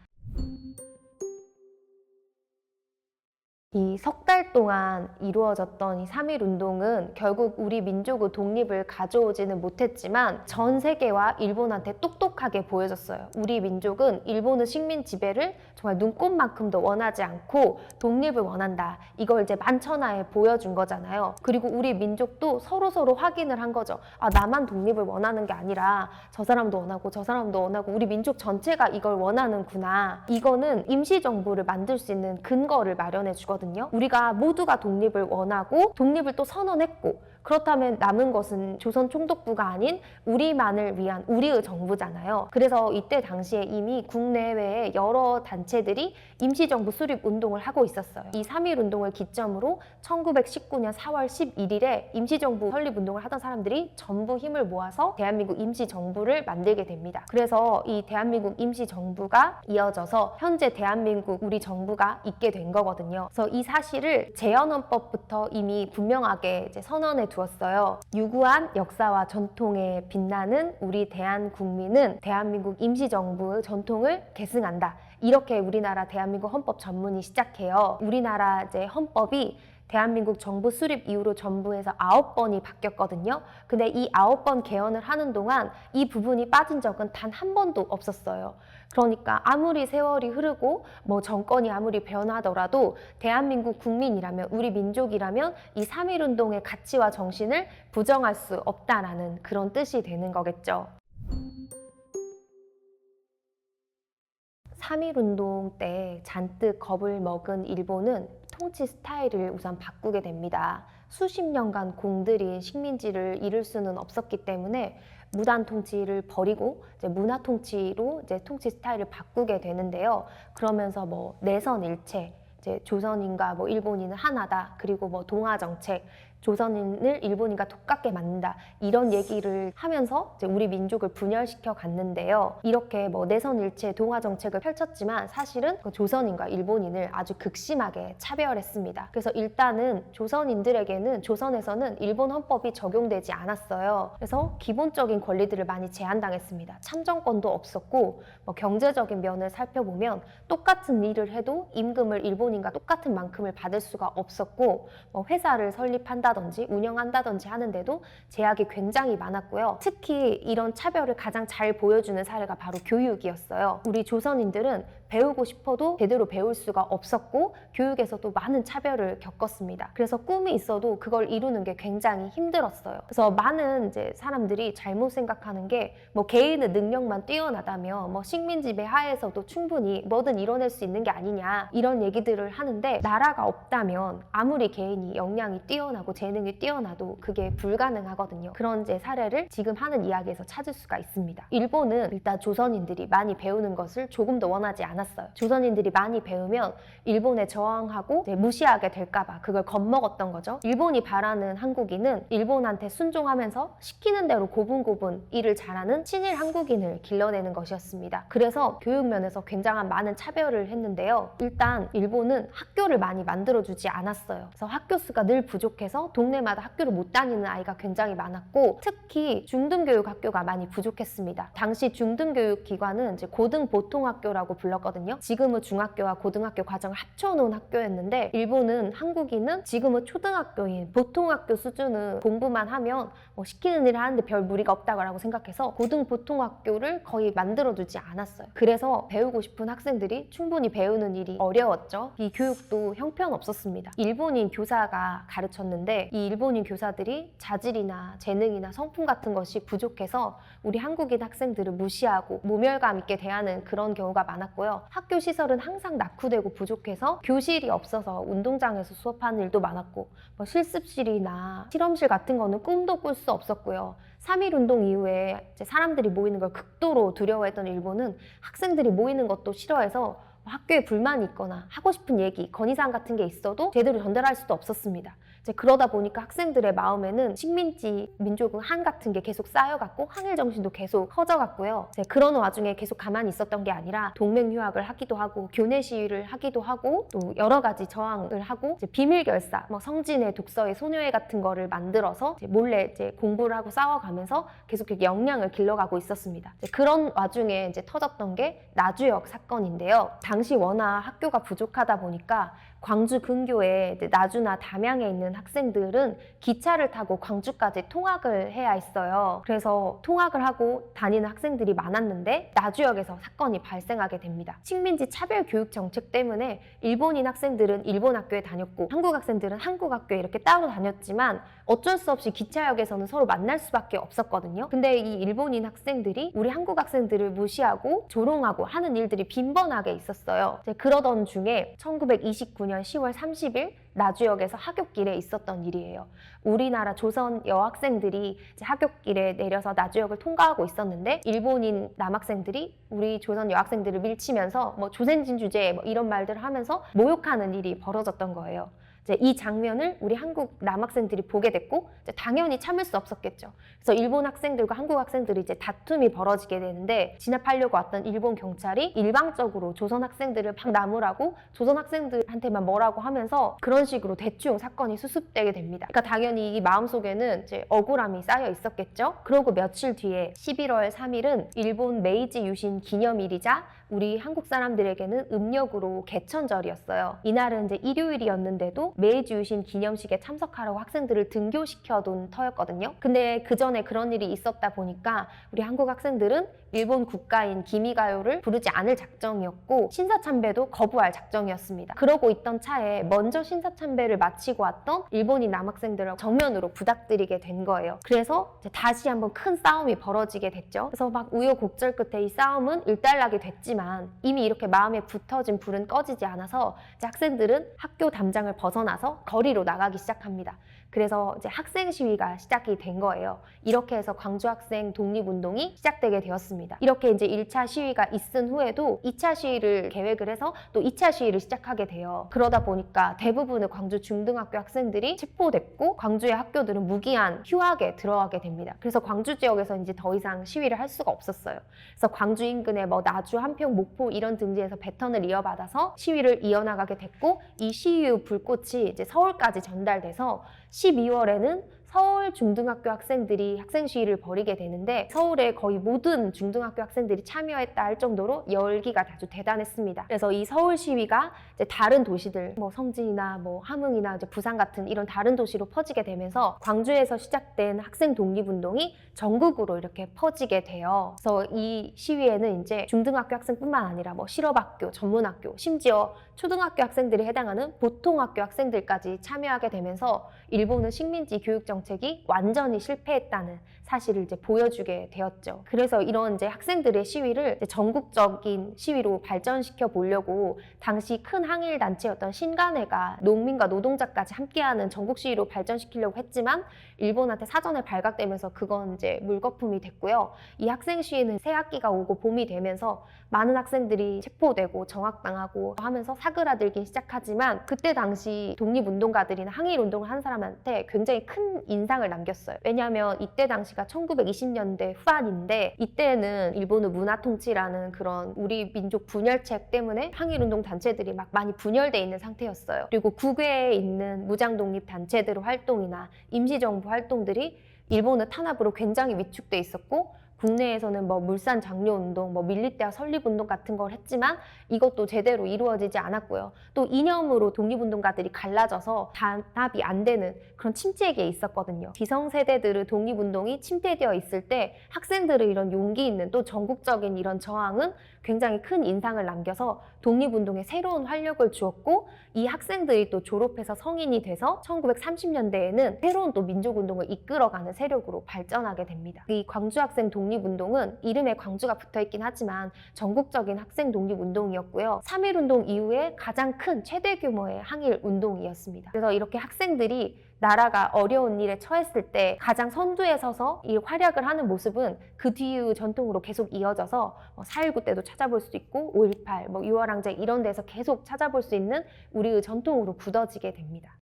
이 석 달 동안 이루어졌던 이 3.1운동은 결국 우리 민족의 독립을 가져오지는 못했지만 전 세계와 일본한테 똑똑하게 보여줬어요. 우리 민족은 일본의 식민 지배를 정말 눈꼽만큼도 원하지 않고 독립을 원한다. 이걸 이제 만천하에 보여준 거잖아요. 그리고 우리 민족도 서로 확인을 한 거죠. 아, 나만 독립을 원하는 게 아니라 저 사람도 원하고 저 사람도 원하고 우리 민족 전체가 이걸 원하는구나. 이거는 임시정부를 만들 수 있는 근거를 마련해 주거든요. 우리가 모두가 독립을 원하고 독립을 또 선언했고, 그렇다면 남은 것은 조선 총독부가 아닌 우리만을 위한 우리의 정부잖아요. 그래서 이때 당시에 이미 국내외에 여러 단체들이 임시정부 수립 운동을 하고 있었어요. 이 3.1운동을 기점으로 1919년 4월 11일에 임시정부 설립 운동을 하던 사람들이 전부 힘을 모아서 대한민국 임시정부를 만들게 됩니다. 그래서 이 대한민국 임시정부가 이어져서 현재 대한민국 우리 정부가 있게 된 거거든요. 그래서 이 사실을 재헌헌법부터 이미 분명하게 이제 선언해 두었어요. 유구한 역사와 전통에 빛나는 우리 대한국민은 대한민국 임시정부의 전통을 계승한다. 이렇게 우리나라 대한민국 헌법 전문이 시작해요. 우리나라 이제 헌법이 대한민국 정부 수립 이후로 전부에서 9번이 바뀌었거든요. 근데 이 9번 개헌을 하는 동안 이 부분이 빠진 적은 단 한 번도 없었어요. 그러니까 아무리 세월이 흐르고 뭐 정권이 아무리 변하더라도 대한민국 국민이라면, 우리 민족이라면 이 3.1운동의 가치와 정신을 부정할 수 없다라는 그런 뜻이 되는 거겠죠. 3.1운동 때 잔뜩 겁을 먹은 일본은 통치 스타일을 우선 바꾸게 됩니다. 수십 년간 공들인 식민지를 잃을 수는 없었기 때문에 무단 통치를 버리고 이제 문화 통치로 이제 통치 스타일을 바꾸게 되는데요. 그러면서 뭐 내선 일체, 이제 조선인과 뭐 일본인은 하나다. 그리고 뭐 동아 정책, 조선인을 일본인과 똑같게 만든다. 이런 얘기를 하면서 이제 우리 민족을 분열시켜 갔는데요. 이렇게 뭐 내선일체 동아 정책을 펼쳤지만 사실은 그 조선인과 일본인을 아주 극심하게 차별했습니다. 그래서 일단은 조선인들에게는 조선에서는 일본 헌법이 적용되지 않았어요. 그래서 기본적인 권리들을 많이 제한당했습니다. 참정권도 없었고 뭐 경제적인 면을 살펴보면 똑같은 일을 해도 임금을 일본인과 똑같은 만큼을 받을 수가 없었고 뭐 회사를 설립한다든지 운영한다든지 하는데도 제약이 굉장히 많았고요. 특히 이런 차별을 가장 잘 보여주는 사례가 바로 교육이었어요. 우리 조선인들은 배우고 싶어도 제대로 배울 수가 없었고 교육에서도 많은 차별을 겪었습니다. 그래서 꿈이 있어도 그걸 이루는 게 굉장히 힘들었어요. 그래서 많은 이제 사람들이 잘못 생각하는 게 뭐 개인의 능력만 뛰어나다면 뭐 식민지배 하에서도 충분히 뭐든 이뤄낼 수 있는 게 아니냐 이런 얘기들을 하는데 나라가 없다면 아무리 개인이 역량이 뛰어나고 재능이 뛰어나도 그게 불가능하거든요. 그런 이제 사례를 지금 하는 이야기에서 찾을 수가 있습니다. 일본은 일단 조선인들이 많이 배우는 것을 조금 더 원하지 않았어요. 조선인들이 많이 배우면 일본에 저항하고 이제 무시하게 될까봐 그걸 겁먹었던 거죠. 일본이 바라는 한국인은 일본한테 순종하면서 시키는 대로 고분고분 일을 잘하는 친일 한국인을 길러내는 것이었습니다. 그래서 교육 면에서 굉장한 많은 차별을 했는데요. 일단 일본은 학교를 많이 만들어주지 않았어요. 그래서 학교 수가 늘 부족해서 동네마다 학교를 못 다니는 아이가 굉장히 많았고 특히 중등교육 학교가 많이 부족했습니다. 당시 중등교육 기관은 이제 고등보통학교라고 불렀거든요. 지금은 중학교와 고등학교 과정을 합쳐놓은 학교였는데 일본은 한국인은 지금은 초등학교인 보통학교 수준의 공부만 하면 뭐 시키는 일을 하는데 별 무리가 없다고 생각해서 고등보통학교를 거의 만들어두지 않았어요. 그래서 배우고 싶은 학생들이 충분히 배우는 일이 어려웠죠. 이 교육도 형편없었습니다. 일본인 교사가 가르쳤는데 이 일본인 교사들이 자질이나 재능이나 성품 같은 것이 부족해서 우리 한국인 학생들을 무시하고 모멸감 있게 대하는 그런 경우가 많았고요. 학교 시설은 항상 낙후되고 부족해서 교실이 없어서 운동장에서 수업하는 일도 많았고 뭐 실습실이나 실험실 같은 거는 꿈도 꿀 수 없었고요. 3.1운동 이후에 이제 사람들이 모이는 걸 극도로 두려워했던 일본은 학생들이 모이는 것도 싫어해서 학교에 불만이 있거나 하고 싶은 얘기, 건의사항 같은 게 있어도 제대로 전달할 수도 없었습니다. 이제 그러다 보니까 학생들의 마음에는 식민지 민족의 한 같은 게 계속 쌓여갔고 항일 정신도 계속 커져갔고요. 이제 그런 와중에 계속 가만히 있었던 게 아니라 동맹 휴학을 하기도 하고 교내 시위를 하기도 하고 또 여러 가지 저항을 하고 이제 비밀 결사, 뭐 성진회, 독서회, 소녀회 같은 거를 만들어서 이제 몰래 이제 공부를 하고 싸워가면서 계속 역량을 길러가고 있었습니다. 이제 그런 와중에 이제 터졌던 게 나주역 사건인데요. 당시 워낙 학교가 부족하다 보니까 광주 근교에 나주나 담양에 있는 학생들은 기차를 타고 광주까지 통학을 해야 했어요. 그래서 통학을 하고 다니는 학생들이 많았는데 나주역에서 사건이 발생하게 됩니다. 식민지 차별 교육 정책 때문에 일본인 학생들은 일본 학교에 다녔고 한국 학생들은 한국 학교에 이렇게 따로 다녔지만 어쩔 수 없이 기차역에서는 서로 만날 수밖에 없었거든요. 근데 이 일본인 학생들이 우리 한국 학생들을 무시하고 조롱하고 하는 일들이 빈번하게 있었어요. 그러던 중에 1929년 10월 30일 나주역에서 하굣길에 있었던 일이에요. 우리나라 조선 여학생들이 이제 하굣길에 내려서 나주역을 통과하고 있었는데 일본인 남학생들이 우리 조선 여학생들을 밀치면서 뭐 조선진 주제 뭐 이런 말들을 하면서 모욕하는 일이 벌어졌던 거예요. 이제 이 장면을 우리 한국 남학생들이 보게 됐고 이제 당연히 참을 수 없었겠죠. 그래서 일본 학생들과 한국 학생들이 이제 다툼이 벌어지게 되는데 진압하려고 왔던 일본 경찰이 일방적으로 조선 학생들을 막 나무라고 조선 학생들한테만 뭐라고 하면서 그런 식으로 대충 사건이 수습되게 됩니다. 그러니까 당연히 이 마음속에는 이제 억울함이 쌓여 있었겠죠. 그러고 며칠 뒤에 11월 3일은 일본 메이지 유신 기념일이자 우리 한국 사람들에게는 음력으로 개천절이었어요. 이날은 이제 일요일이었는데도 메이지 유신 기념식에 참석하라고 학생들을 등교시켜둔 터였거든요. 근데 그 전에 그런 일이 있었다 보니까 우리 한국 학생들은 일본 국가인 기미가요를 부르지 않을 작정이었고 신사참배도 거부할 작정이었습니다. 그러고 있던 차에 먼저 신사참배를 마치고 왔던 일본인 남학생들을 정면으로 부닥뜨리게 된 거예요. 그래서 이제 다시 한번 큰 싸움이 벌어지게 됐죠. 그래서 막 우여곡절 끝에 이 싸움은 일단락이 됐지만 이미 이렇게 마음에 붙어진 불은 꺼지지 않아서 이제 학생들은 학교 담장을 벗어나서 거리로 나가기 시작합니다. 그래서 이제 학생 시위가 시작이 된 거예요. 이렇게 해서 광주 학생 독립운동이 시작되게 되었습니다. 이렇게 이제 1차 시위가 있은 후에도 2차 시위를 계획을 해서 또 2차 시위를 시작하게 돼요. 그러다 보니까 대부분의 광주 중등학교 학생들이 체포됐고 광주의 학교들은 무기한 휴학에 들어가게 됩니다. 그래서 광주 지역에서 이제 더 이상 시위를 할 수가 없었어요. 그래서 광주 인근의 뭐 나주, 한평, 목포 이런 등지에서 배턴을 이어받아서 시위를 이어나가게 됐고 이 시위 불꽃이 이제 서울까지 전달돼서 12월에는 서울 중등학교 학생들이 학생 시위를 벌이게 되는데 서울의 거의 모든 중등학교 학생들이 참여했다 할 정도로 열기가 아주 대단했습니다. 그래서 이 서울 시위가 이제 다른 도시들, 뭐 성진이나 뭐 함흥이나 이제 부산 같은 이런 다른 도시로 퍼지게 되면서 광주에서 시작된 학생 독립운동이 전국으로 이렇게 퍼지게 돼요. 그래서 이 시위에는 이제 중등학교 학생뿐만 아니라 뭐 실업학교, 전문학교, 심지어 초등학교 학생들이 해당하는 보통학교 학생들까지 참여하게 되면서 일본은 식민지 교육 정책이 완전히 실패했다는 사실을 이제 보여주게 되었죠. 그래서 이런 이제 학생들의 시위를 이제 전국적인 시위로 발전시켜 보려고 당시 큰 항일 단체였던 신간회가 농민과 노동자까지 함께하는 전국 시위로 발전시키려고 했지만 일본한테 사전에 발각되면서 그건 이제 물거품이 됐고요. 이 학생 시위는 새 학기가 오고 봄이 되면서 많은 학생들이 체포되고 정학당하고 하면서 사그라들기 시작하지만 그때 당시 독립운동가들이나 항일운동을 한 사람한테 굉장히 큰 인상을 남겼어요. 왜냐하면 이때 당시가 1920년대 후반인데 이때는 일본의 문화통치라는 그런 우리 민족 분열책 때문에 항일운동 단체들이 막 많이 분열돼 있는 상태였어요. 그리고 국외에 있는 무장독립단체들의 활동이나 임시정부 활동들이 일본의 탄압으로 굉장히 위축돼 있었고 국내에서는 뭐 물산 장려운동, 뭐 밀리대학 설립운동 같은 걸 했지만 이것도 제대로 이루어지지 않았고요. 또 이념으로 독립운동가들이 갈라져서 단합이 안 되는 그런 침체기에 있었거든요. 기성세대들의 독립운동이 침체되어 있을 때 학생들의 이런 용기 있는 또 전국적인 이런 저항은 굉장히 큰 인상을 남겨서 독립운동에 새로운 활력을 주었고 이 학생들이 또 졸업해서 성인이 돼서 1930년대에는 새로운 또 민족운동을 이끌어가는 세력으로 발전하게 됩니다. 이 광주학생 독립운동은 이름에 광주가 붙어있긴 하지만 전국적인 학생 독립운동이었고요. 3.1운동 이후에 가장 큰 최대 규모의 항일운동이었습니다. 그래서 이렇게 학생들이 나라가 어려운 일에 처했을 때 가장 선두에 서서 이 활약을 하는 모습은 그 뒤의 전통으로 계속 이어져서 4.19 때도 찾아볼 수 있고 5.18, 뭐 6월항쟁 이런 데서 계속 찾아볼 수 있는 우리의 전통으로 굳어지게 됩니다.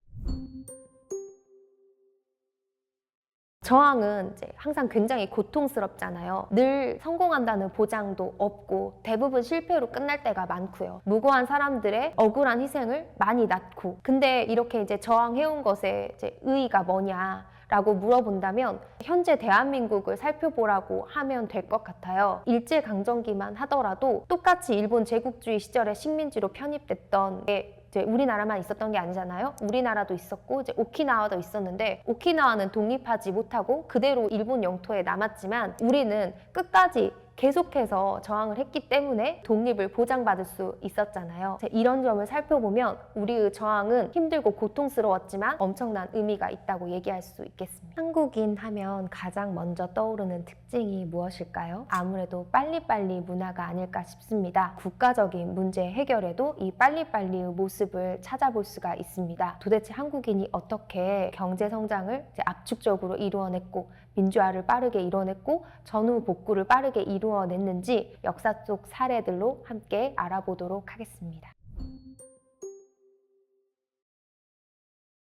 저항은 이제 항상 굉장히 고통스럽잖아요. 늘 성공한다는 보장도 없고 대부분 실패로 끝날 때가 많고요. 무고한 사람들의 억울한 희생을 많이 낳고 근데 이렇게 이제 저항해온 것의 이제 의의가 뭐냐 라고 물어본다면 현재 대한민국을 살펴보라고 하면 될 것 같아요. 일제강점기만 하더라도 똑같이 일본 제국주의 시절에 식민지로 편입됐던 게 이제 우리나라만 있었던 게 아니잖아요. 우리나라도 있었고 이제 오키나와도 있었는데 오키나와는 독립하지 못하고 그대로 일본 영토에 남았지만 우리는 끝까지 계속해서 저항을 했기 때문에 독립을 보장받을 수 있었잖아요. 이런 점을 살펴보면 우리의 저항은 힘들고 고통스러웠지만 엄청난 의미가 있다고 얘기할 수 있겠습니다. 한국인 하면 가장 먼저 떠오르는 특징이 무엇일까요? 아무래도 빨리빨리 문화가 아닐까 싶습니다. 국가적인 문제 해결에도 이 빨리빨리의 모습을 찾아볼 수가 있습니다. 도대체 한국인이 어떻게 경제 성장을 압축적으로 이루어냈고 민주화를 빠르게 이뤄냈고 전후 복구를 빠르게 이루어냈는지 역사 속 사례들로 함께 알아보도록 하겠습니다.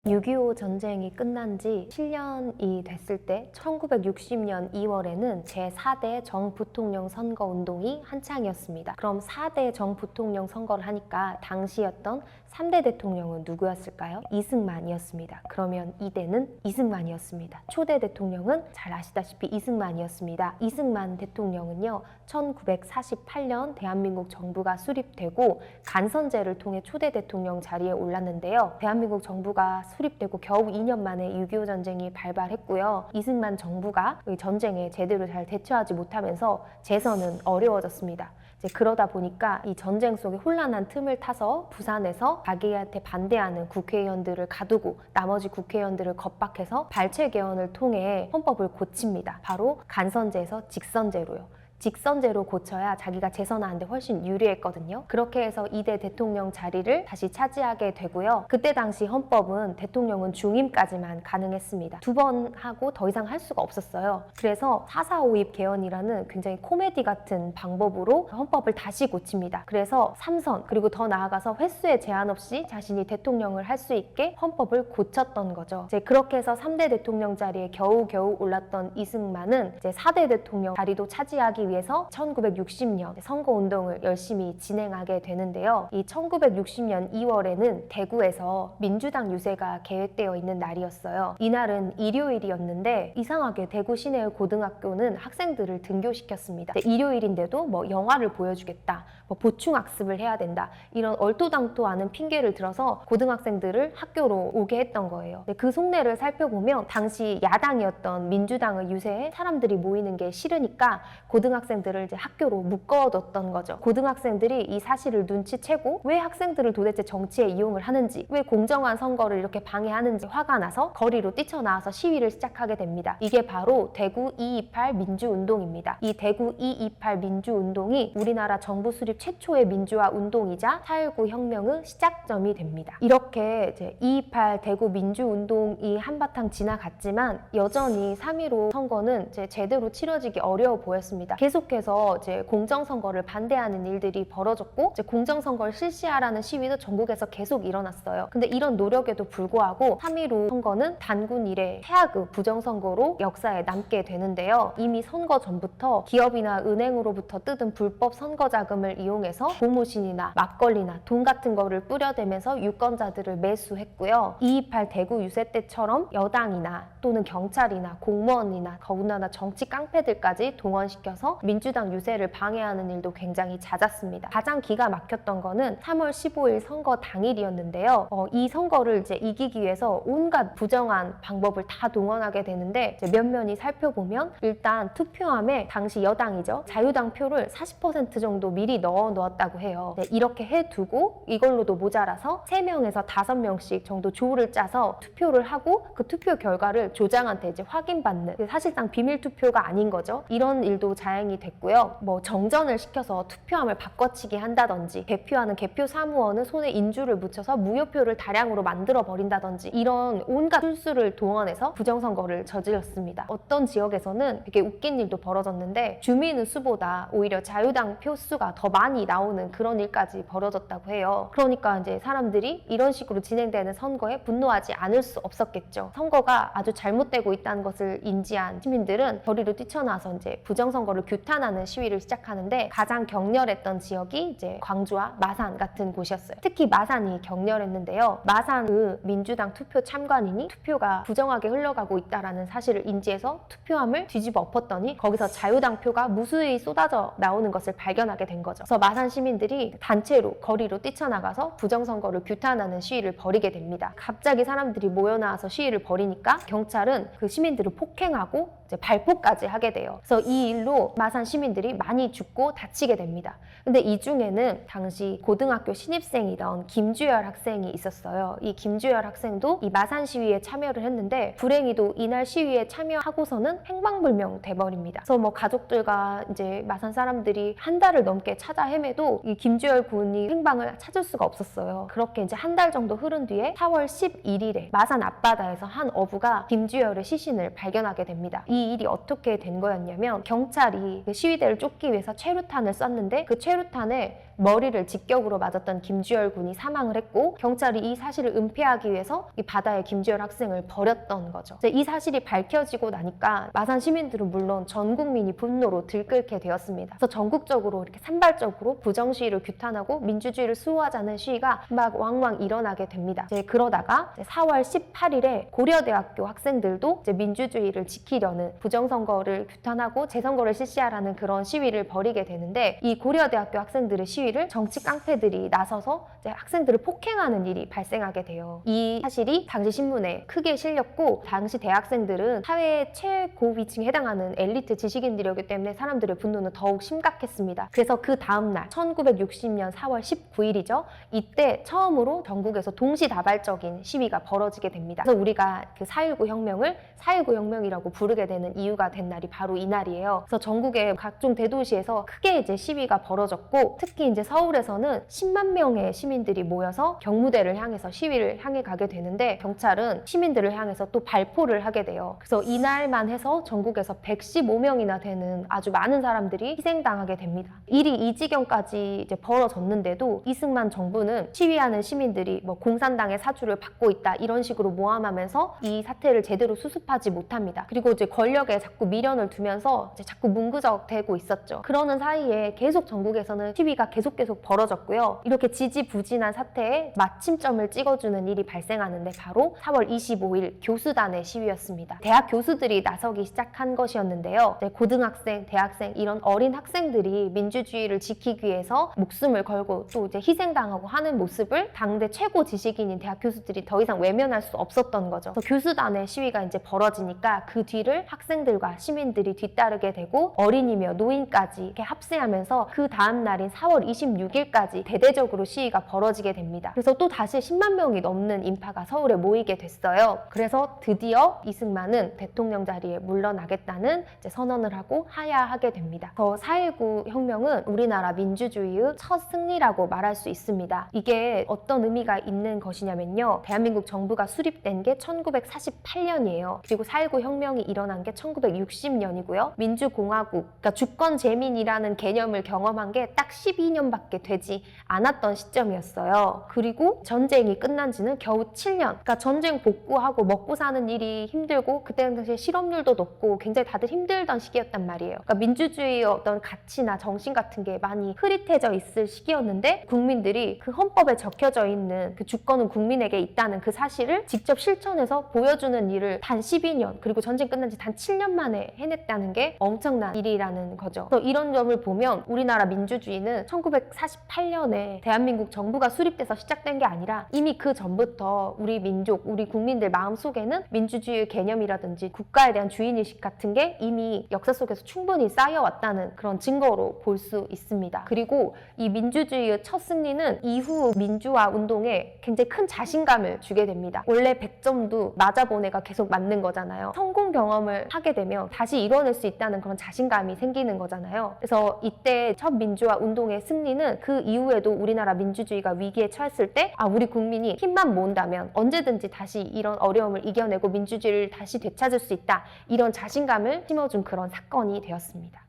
6.25 전쟁이 끝난 지 7년이 됐을 때 1960년 2월에는 제4대 정부통령 선거 운동이 한창이었습니다. 그럼 4대 정부통령 선거를 하니까 당시였던 3대 대통령은 누구였을까요? 이승만이었습니다. 그러면 2대는 이승만이었습니다. 초대 대통령은 잘 아시다시피 이승만이었습니다. 이승만 대통령은요, 1948년 대한민국 정부가 수립되고 간선제를 통해 초대 대통령 자리에 올랐는데요. 대한민국 정부가 수립되고 겨우 2년 만에 6.25 전쟁이 발발했고요. 이승만 정부가 전쟁에 제대로 잘 대처하지 못하면서 재선은 어려워졌습니다. 그러다 보니까 이 전쟁 속에 혼란한 틈을 타서 부산에서 자기한테 반대하는 국회의원들을 가두고 나머지 국회의원들을 겁박해서 발췌 개헌을 통해 헌법을 고칩니다. 바로 간선제에서 직선제로요. 직선제로 고쳐야 자기가 재선하는데 훨씬 유리했거든요. 그렇게 해서 2대 대통령 자리를 다시 차지하게 되고요. 그때 당시 헌법은 대통령은 중임까지만 가능했습니다. 2번 하고 더 이상 할 수가 없었어요. 그래서 4.4.5입 개헌이라는 굉장히 코미디 같은 방법으로 헌법을 다시 고칩니다. 그래서 3선 그리고 더 나아가서 횟수에 제한 없이 자신이 대통령을 할 수 있게 헌법을 고쳤던 거죠. 이제 그렇게 해서 3대 대통령 자리에 겨우겨우 올랐던 이승만은 이제 4대 대통령 자리도 차지하기 위해서 1960년 선거운동을 열심히 진행하게 되는데요. 이 1960년 2월에는 대구에서 민주당 유세가 계획되어 있는 날이었어요. 이날은 일요일이었는데 이상하게 대구 시내의 고등학교는 학생들을 등교시켰습니다. 일요일인데도 뭐 영화를 보여주겠다, 뭐 보충학습을 해야 된다, 이런 얼토당토 않은 핑계를 들어서 고등학생들을 학교로 오게 했던 거예요. 그 속내를 살펴보면 당시 야당이었던 민주당의 유세에 사람들이 모이는 게 싫으니까 고등학생들을 이제 학교로 묶어뒀던 거죠. 고등학생들이 이 사실을 눈치채고 왜 학생들을 도대체 정치에 이용을 하는지, 왜 공정한 선거를 이렇게 방해하는지 화가 나서 거리로 뛰쳐나와서 시위를 시작하게 됩니다. 이게 바로 대구 228 민주운동입니다. 이 대구 228 민주운동이 우리나라 정부 수립 최초의 민주화 운동이자 4.19 혁명의 시작점이 됩니다. 이렇게 이제 228 대구 민주운동이 한바탕 지나갔지만 여전히 3.15 선거는 이제 제대로 치러지기 어려워 보였습니다. 계속해서 이제 공정선거를 반대하는 일들이 벌어졌고 이제 공정선거를 실시하라는 시위도 전국에서 계속 일어났어요. 근데 이런 노력에도 불구하고 3.15 선거는 단군 이래 최악의 부정선거로 역사에 남게 되는데요. 이미 선거 전부터 기업이나 은행으로부터 뜯은 불법 선거 자금을 이용해서 고무신이나 막걸리나 돈 같은 거를 뿌려대면서 유권자들을 매수했고요. 228 대구 유세 때처럼 여당이나 또는 경찰이나 공무원이나 더군다나 정치 깡패들까지 동원시켜서 민주당 유세를 방해하는 일도 굉장히 잦았습니다. 가장 기가 막혔던 거는 3월 15일 선거 당일이었는데요. 이 선거를 이제 이기기 위해서 온갖 부정한 방법을 다 동원하게 되는데 이제 면면히 살펴보면 일단 투표함에 당시 여당이죠. 자유당 표를 40% 정도 미리 넣어 놓았다고 해요. 이렇게 해두고 이걸로도 모자라서 3명에서 5명씩 정도 조를 짜서 투표를 하고 그 투표 결과를 조장한테 이제 확인받는, 사실상 비밀 투표가 아닌 거죠. 이런 일도 자행이 됐고요. 뭐 정전을 시켜서 투표함을 바꿔치기 한다든지 개표하는 개표 사무원은 손에 인주를 묻혀서 무효표를 다량으로 만들어 버린다든지 이런 온갖 술수를 동원해서 부정선거를 저질렀습니다. 어떤 지역에서는 되게 웃긴 일도 벌어졌는데 주민의 수보다 오히려 자유당 표수가 더 많이 나오는 그런 일까지 벌어졌다고 해요. 그러니까 이제 사람들이 이런 식으로 진행되는 선거에 분노하지 않을 수 없었겠죠. 선거가 아주 잘못되고 있다는 것을 인지한 시민들은 거리로 뛰쳐나와서 이제 부정선거를 규탄하는 시위를 시작하는데 가장 격렬했던 지역이 이제 광주와 마산 같은 곳이었어요. 특히 마산이 격렬했는데요. 마산의 민주당 투표 참관인이 투표가 부정하게 흘러가고 있다는 사실을 인지해서 투표함을 뒤집어 엎었더니 거기서 자유당 표가 무수히 쏟아져 나오는 것을 발견하게 된 거죠. 그래서 마산 시민들이 단체로 거리로 뛰쳐나가서 부정선거를 규탄하는 시위를 벌이게 됩니다. 갑자기 사람들이 모여나와서 시위를 벌이니까 경찰은 그 시민들을 폭행하고 이제 발포까지 하게 돼요. 그래서 이 일로 마산 시민들이 많이 죽고 다치게 됩니다. 근데 이 중에는 당시 고등학교 신입생이던 김주열 학생이 있었어요. 이 김주열 학생도 이 마산 시위에 참여를 했는데 불행히도 이날 시위에 참여하고서는 행방불명 돼버립니다. 그래서 뭐 가족들과 이제 마산 사람들이 한 달을 넘게 찾아 헤매도 이 김주열 군이 행방을 찾을 수가 없었어요. 그렇게 이제 한 달 정도 흐른 뒤에 4월 11일에 마산 앞바다에서 한 어부가 김주열의 시신을 발견하게 됩니다. 이 일이 어떻게 된 거였냐면 경찰이 그 시위대를 쫓기 위해서 최루탄을 쐈는데 그 최루탄에 머리를 직격으로 맞았던 김주열 군이 사망을 했고 경찰이 이 사실을 은폐하기 위해서 이 바다에 김주열 학생을 버렸던 거죠. 이제 이 사실이 밝혀지고 나니까 마산 시민들은 물론 전 국민이 분노로 들끓게 되었습니다. 그래서 전국적으로 이렇게 산발적으로 부정시위를 규탄하고 민주주의를 수호하자는 시위가 막 왕왕 일어나게 됩니다. 이제 그러다가 4월 18일에 고려대학교 학생들도 이제 민주주의를 지키려는 부정선거를 규탄하고 재선거를 실시하라는 그런 시위를 벌이게 되는데 이 고려대학교 학생들의 시위를 정치 깡패들이 나서서 이제 학생들을 폭행하는 일이 발생하게 돼요. 이 사실이 당시 신문에 크게 실렸고 당시 대학생들은 사회의 최고위층에 해당하는 엘리트 지식인들이었기 때문에 사람들의 분노는 더욱 심각했습니다. 그래서 그 다음날 1960년 4월 19일이죠. 이때 처음으로 전국에서 동시다발적인 시위가 벌어지게 됩니다. 그래서 우리가 그 4.19 혁명을 4.19 혁명이라고 부르게 되는 이유가 된 날이 바로 이 날이에요. 그래서 전국의 각종 대도시에서 크게 이제 시위가 벌어졌고 특히 이제 서울에서는 10만 명의 시민들이 모여서 경무대를 향해서 시위를 향해 가게 되는데 경찰은 시민들을 향해서 또 발포를 하게 돼요. 그래서 이날만 해서 전국에서 115명이나 되는 아주 많은 사람들이 희생당하게 됩니다. 일이 이 지경까지 이제 벌어졌는데도 이승만 정부는 시위하는 시민들이 뭐 공산당의 사주를 받고 있다 이런 식으로 모함하면서 이 사태를 제대로 수습하지 못합니다. 그리고 이제 권력에 자꾸 미련을 두면서 이제 자꾸 문구적되고 있었죠. 그러는 사이에 계속 전국에서는 시위가 계속 벌어졌고요. 이렇게 지지부진한 사태에 마침점을 찍어주는 일이 발생하는데 바로 4월 25일 교수단의 시위였습니다. 대학 교수들이 나서기 시작한 것이었는데요. 고등학생, 대학생 이런 어린 학생들이 민주주의를 지키기 위해서 목숨을 걸고 또 이제 희생당하고 하는 모습을 당대 최고 지식인인 대학 교수들이 더 이상 외면할 수 없었던 거죠. 그래서 교수단의 시위가 이제 벌어지니까 그 뒤를 학생들과 시민들이 뒤따르게 되고 어린이며 노인까지 이렇게 합세하면서 그 다음 날인 4월 26일까지 대대적으로 시위가 벌어지게 됩니다. 그래서 또 다시 10만 명이 넘는 인파가 서울에 모이게 됐어요. 그래서 드디어 이승만은 대통령 자리에 물러나겠다는 이제 선언을 하고 하야하게 됩니다. 4.19 혁명은 우리나라 민주주의의 첫 승리라고 말할 수 있습니다. 이게 어떤 의미가 있는 것이냐면요. 대한민국 정부가 수립된 게 1948년이에요. 그리고 4.19 혁명이 일어난 게 1960년이고요. 민주공화국, 그러니까 주권재민이라는 개념을 경험한 게 딱 12년밖에 되지 않았던 시점이었어요. 그리고 전쟁이 끝난 지는 겨우 7년. 그러니까 전쟁 복구하고 먹고 사는 일이 힘들고 그때 당시에 실업률도 높고 굉장히 다들 힘들던 시기였단 말이에요. 그러니까 민주주의의 어떤 가치나 정신 같은 게 많이 흐릿해져 있을 시기였는데 국민들이 그 헌법에 적혀져 있는 그 주권은 국민에게 있다는 그 사실을 직접 실천해서 보여주는 일을 단 12년 그리고 전쟁 끝난 지 단 7년 만에 해냈다는 게 엄청난 일이라는 거죠. 그래서 이런 점을 보면 우리나라 민주주의는 1948년에 대한민국 정부가 수립돼서 시작된 게 아니라 이미 그 전부터 우리 민족, 우리 국민들 마음속에는 민주주의의 개념이라든지 국가에 대한 주인의식 같은 게 이미 역사 속에서 충분히 쌓여왔다는 그런 증거로 볼 수 있습니다. 그리고 이 민주주의의 첫 승리는 이후 민주화 운동에 굉장히 큰 자신감을 주게 됩니다. 원래 100점도 맞아보내가 계속 맞는 거잖아요. 성공 경험을 하게 되면 다시 이뤄낼 수 있다는 그런 자신감이 생기는 거잖아요. 그래서 이때 첫 민주화 운동의 승리는 그 이후에도 우리나라 민주주의가 위기에 처했을 때 우리 국민이 힘만 모은다면 언제든지 다시 이런 어려움을 이겨내고 민주주의를 다시 되찾을 수 있다. 이런 자신감을 심어준 그런 사건이 되었습니다.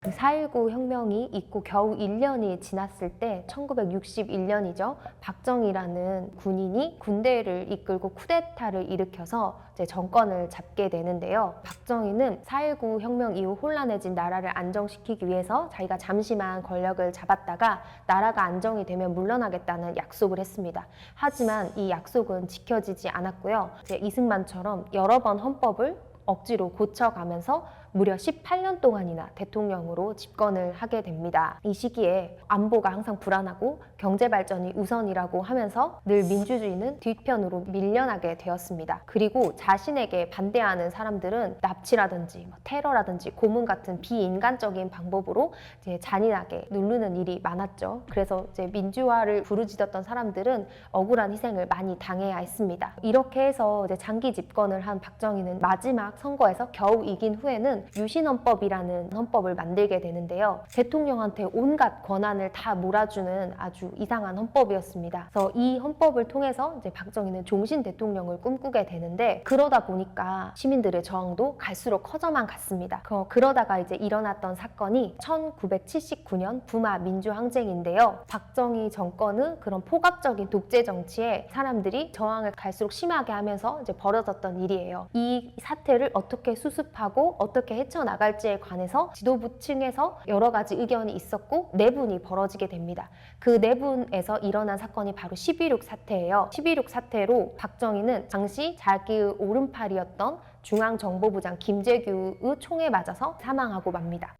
4.19 혁명이 있고 겨우 1년이 지났을 때 1961년이죠. 박정희라는 군인이 군대를 이끌고 쿠데타를 일으켜서 이제 정권을 잡게 되는데요. 박정희는 4.19 혁명 이후 혼란해진 나라를 안정시키기 위해서 자기가 잠시만 권력을 잡았다가 나라가 안정이 되면 물러나겠다는 약속을 했습니다. 하지만 이 약속은 지켜지지 않았고요. 이제 이승만처럼 여러 번 헌법을 억지로 고쳐가면서 무려 18년 동안이나 대통령으로 집권을 하게 됩니다. 이 시기에 안보가 항상 불안하고 경제 발전이 우선이라고 하면서 늘 민주주의는 뒤편으로 밀려나게 되었습니다. 그리고 자신에게 반대하는 사람들은 납치라든지 테러라든지 고문 같은 비인간적인 방법으로 이제 잔인하게 누르는 일이 많았죠. 그래서 이제 민주화를 부르짖었던 사람들은 억울한 희생을 많이 당해야 했습니다. 이렇게 해서 이제 장기 집권을 한 박정희는 마지막 선거에서 겨우 이긴 후에는 박정희는 유신헌법이라는 헌법을 만들게 되는데요. 대통령한테 온갖 권한을 다 몰아주는 아주 이상한 헌법이었습니다. 그래서 이 헌법을 통해서 이제 박정희는 종신 대통령을 꿈꾸게 되는데, 그러다 보니까 시민들의 저항도 갈수록 커져만 갔습니다. 그러다가 이제 일어났던 사건이 1979년 부마 민주항쟁인데요. 박정희 정권은 그런 포갑적인 독재 정치에 사람들이 저항을 갈수록 심하게 하면서 이제 벌어졌던 일이에요. 이 사태를 어떻게 수습하고 어떻게 헤쳐나갈지에 관해서 지도부층에서 여러 가지 의견이 있었고 내분이 벌어지게 됩니다. 그 내분에서 일어난 사건이 바로 12.6 사태예요. 12.6 사태로 박정희는 당시 자기의 오른팔이었던 중앙정보부장 김재규의 총에 맞아서 사망하고 맙니다.